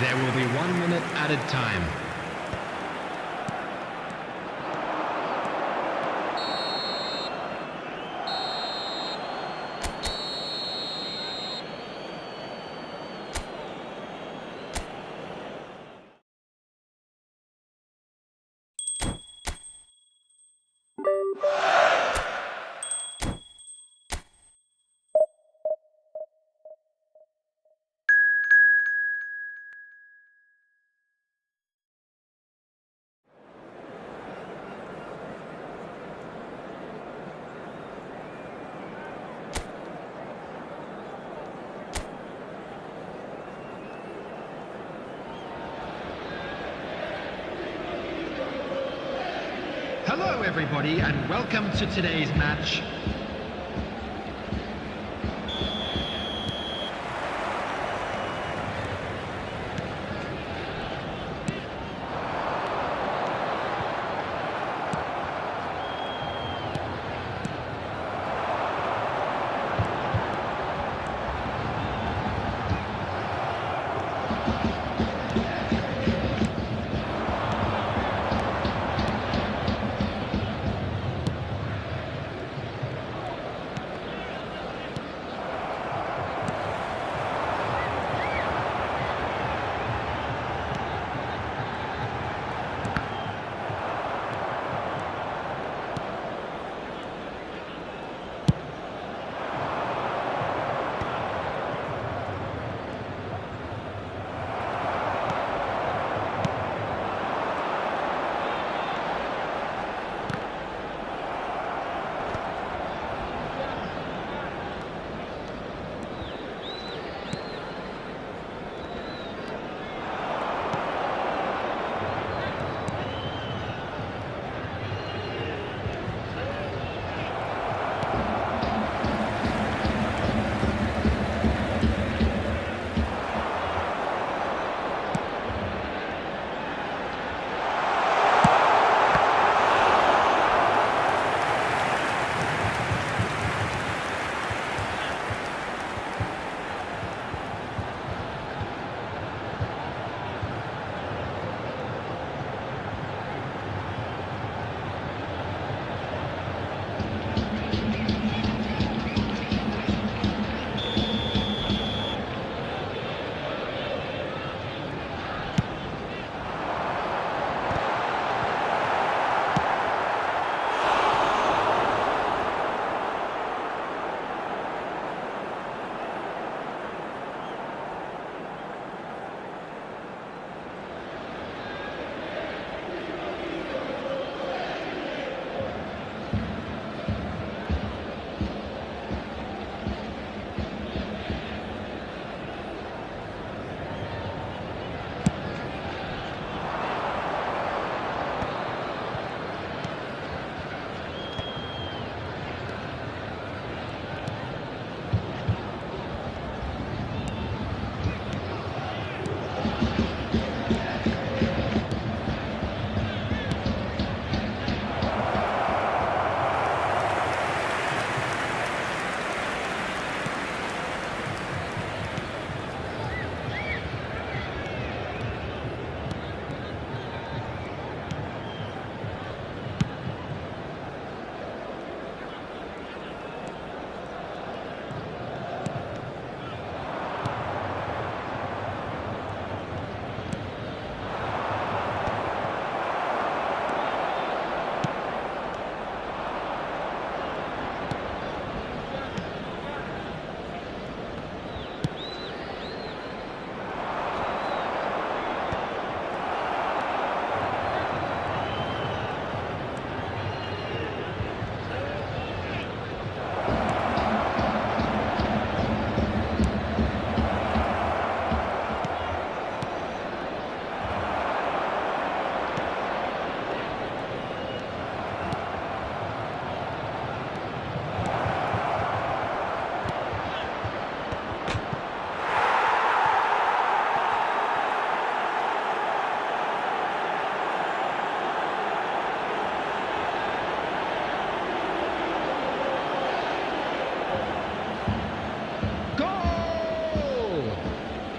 Speaker 3: There will be 1 minute added time. Hello everybody and welcome to today's match.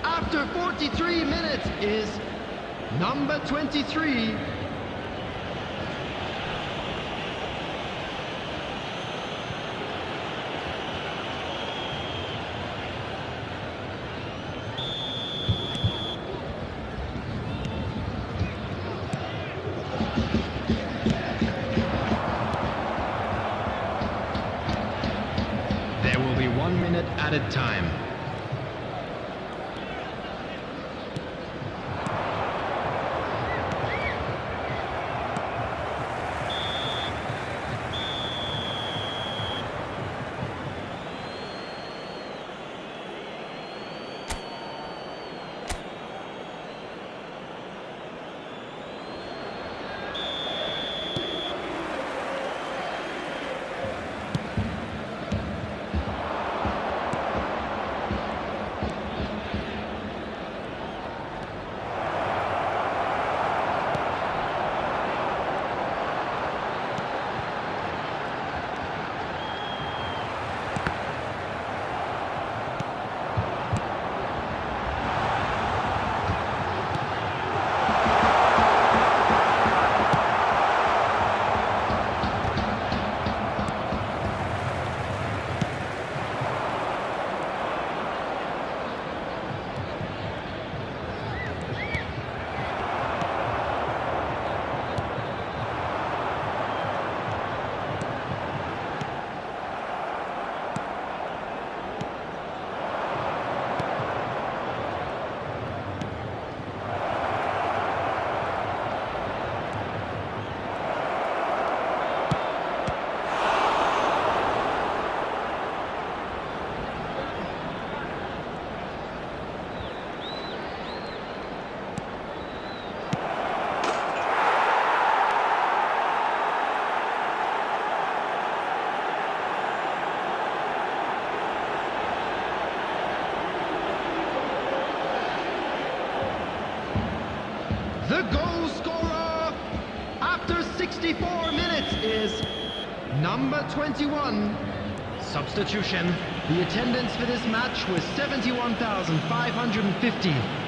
Speaker 4: After 43 minutes is number 23.
Speaker 3: There will be 1 minute added time.
Speaker 4: The goal scorer after 64 minutes is number 21. Substitution. The attendance for this match was 71,550.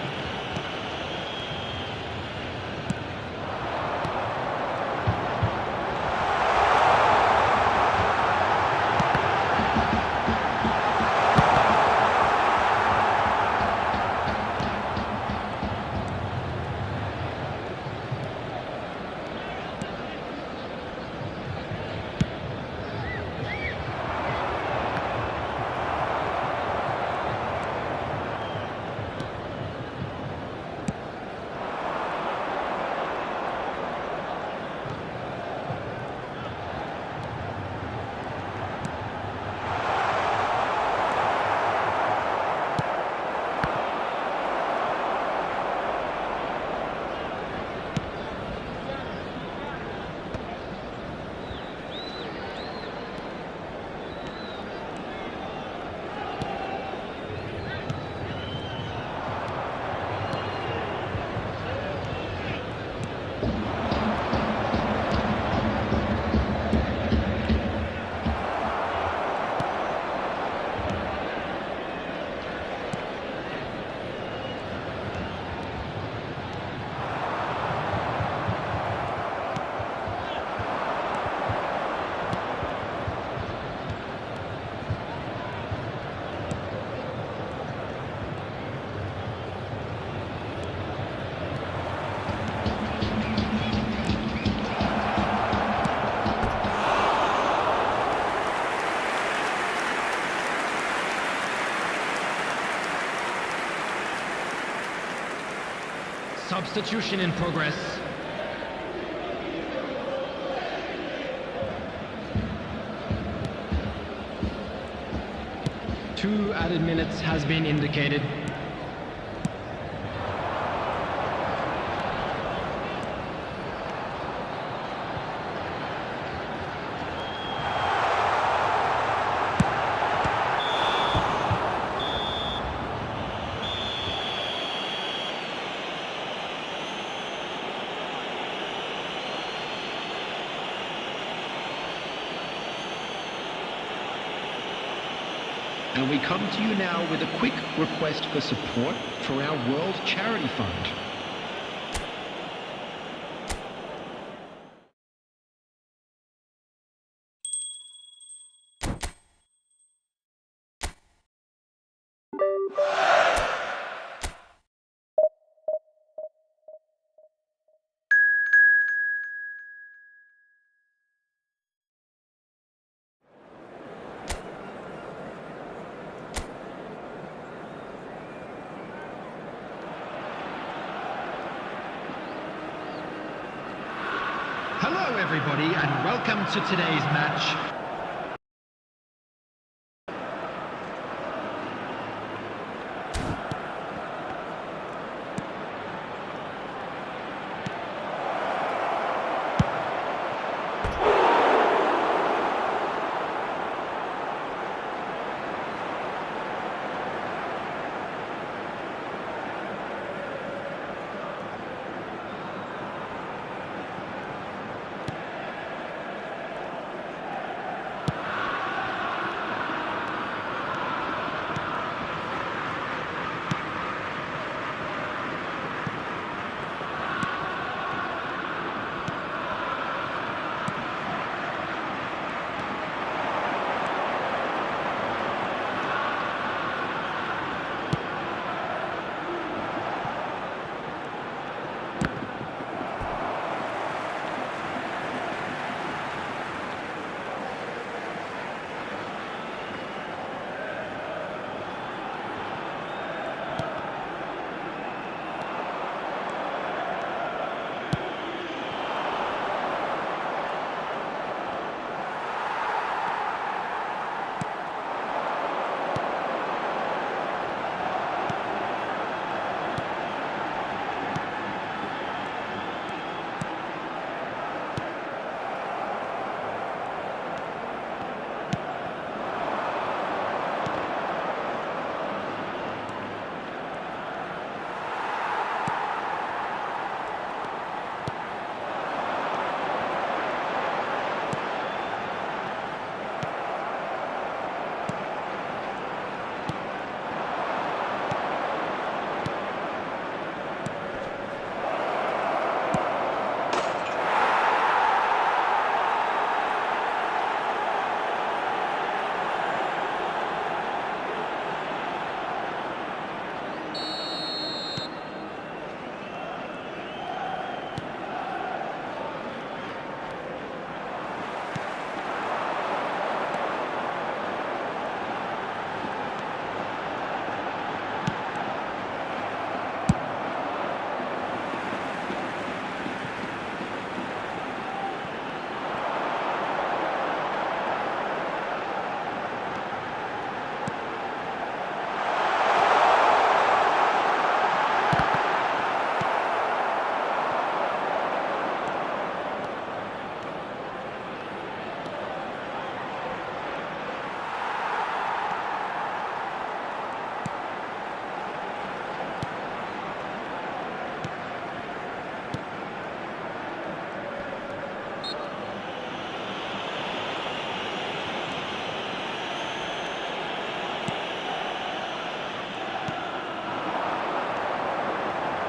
Speaker 4: Substitution in progress. Two added minutes has been indicated.
Speaker 3: And we come to you now with a quick request for support for our World Charity Fund.
Speaker 4: Hello everybody and welcome to today's match.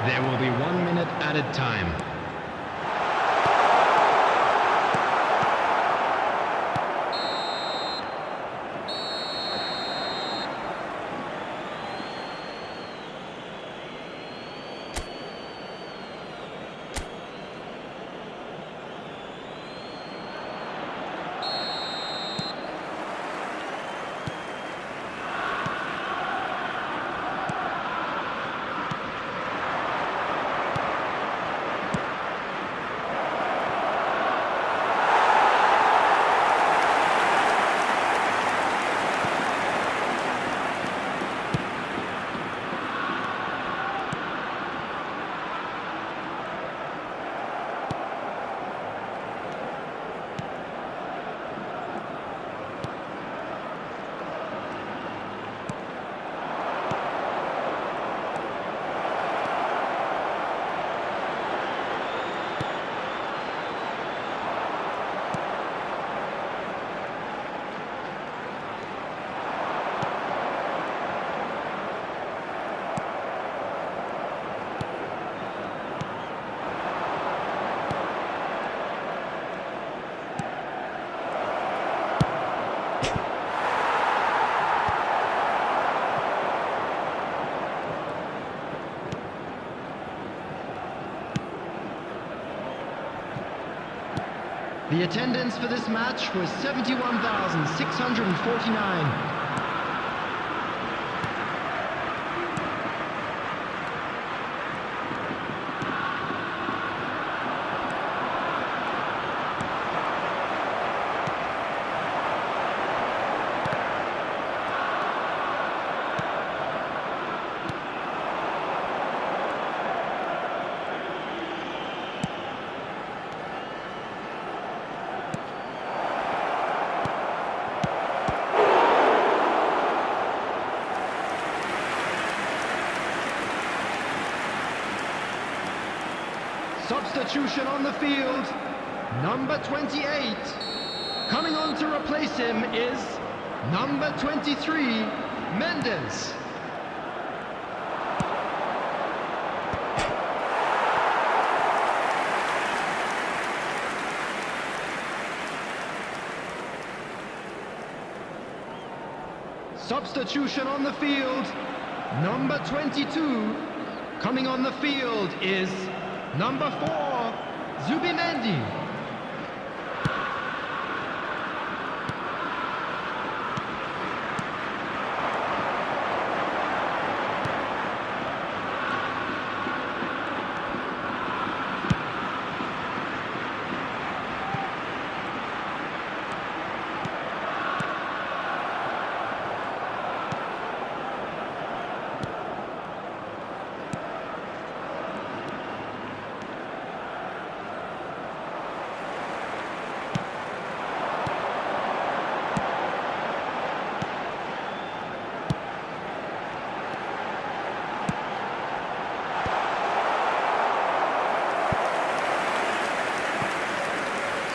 Speaker 4: There will be 1 minute added time. The attendance for this match was 71,649. Substitution on the field, number 28. Coming on to replace him is number 23, Mendes. Substitution on the field, number 22. Coming on the field is number 4, Zubimendi.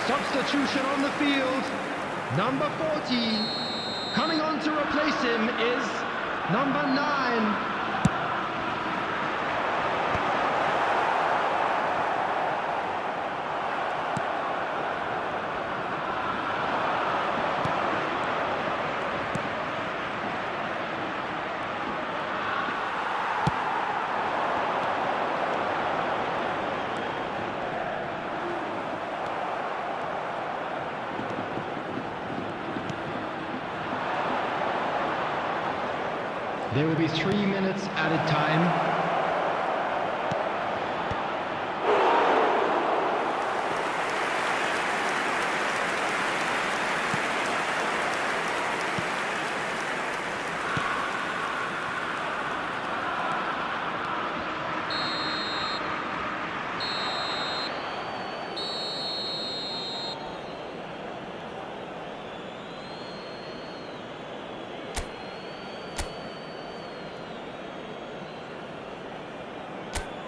Speaker 4: Substitution on the field, number 40. Coming on to replace him is number 9. There will be 3 minutes added time.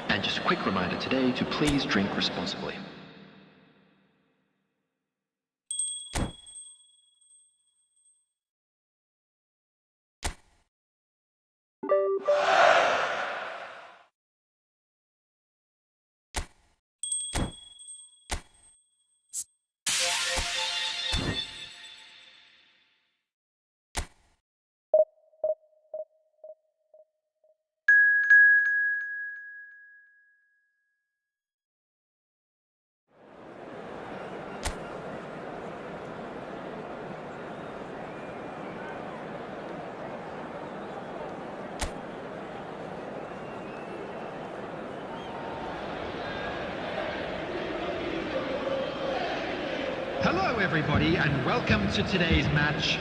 Speaker 3: And just a quick reminder today to please drink responsibly.
Speaker 4: Hello everybody and welcome to today's match.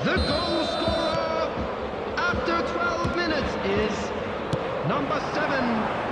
Speaker 4: The goal scorer after 12 minutes is number 7.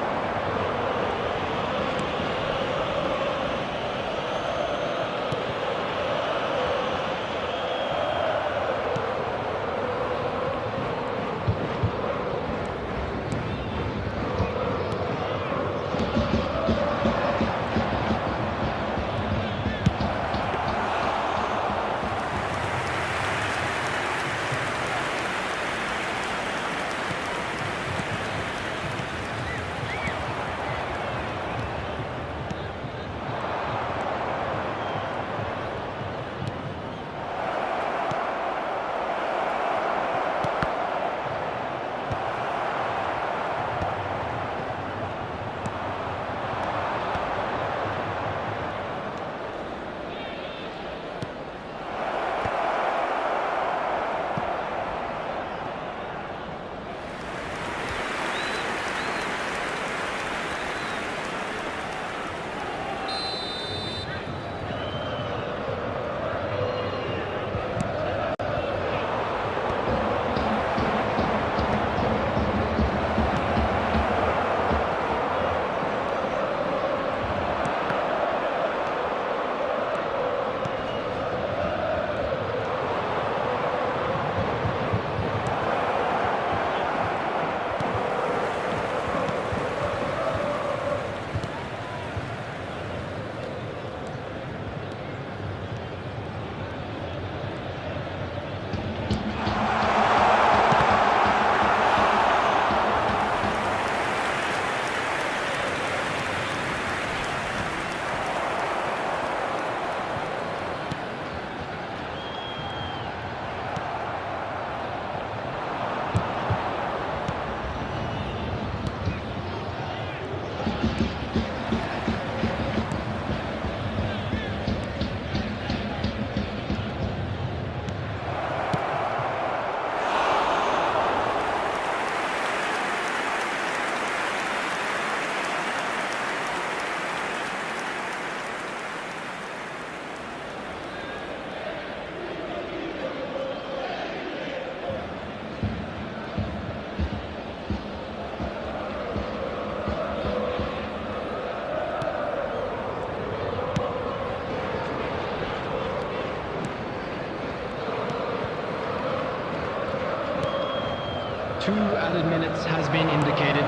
Speaker 4: Two added minutes has been indicated.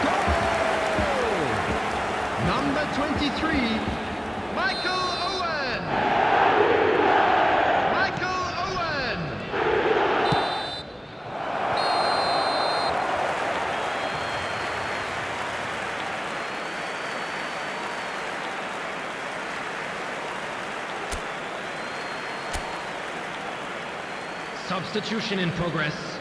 Speaker 4: Goal! Number 23, Michael Owen! Michael Owen!
Speaker 3: Substitution in progress.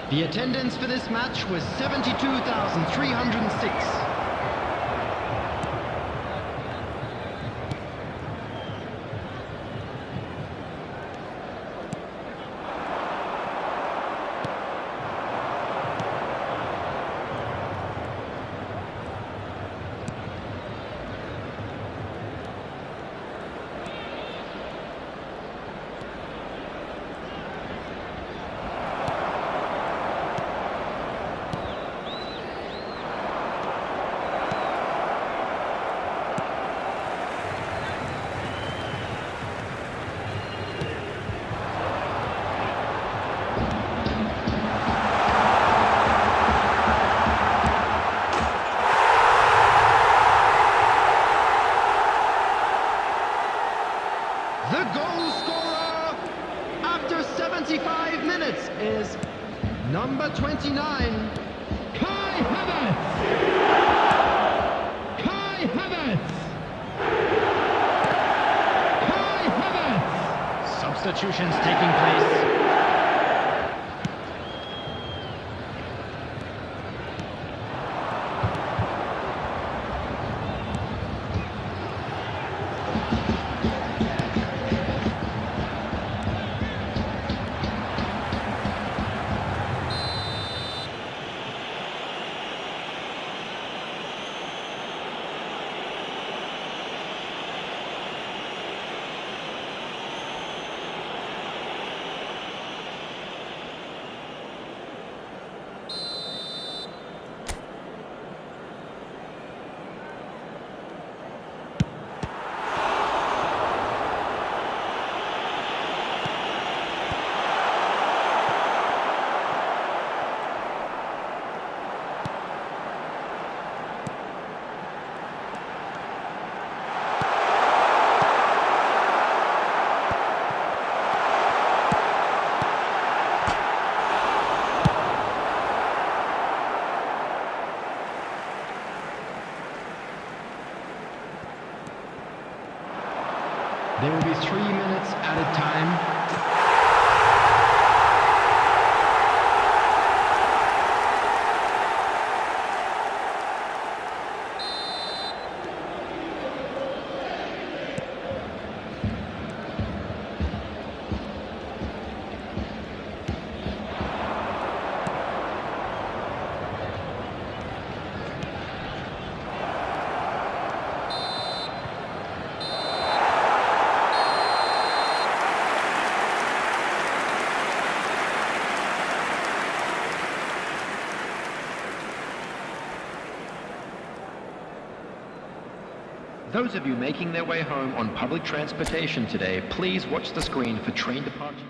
Speaker 3: The attendance for this match was 72,306. The goal scorer after 75 minutes is number 29, Kai Havertz. Kai Havertz. Kai Havertz. Substitutions taking place. There will be 3 minutes added time. Those of you making their way home on public transportation today, please watch the screen for train departure.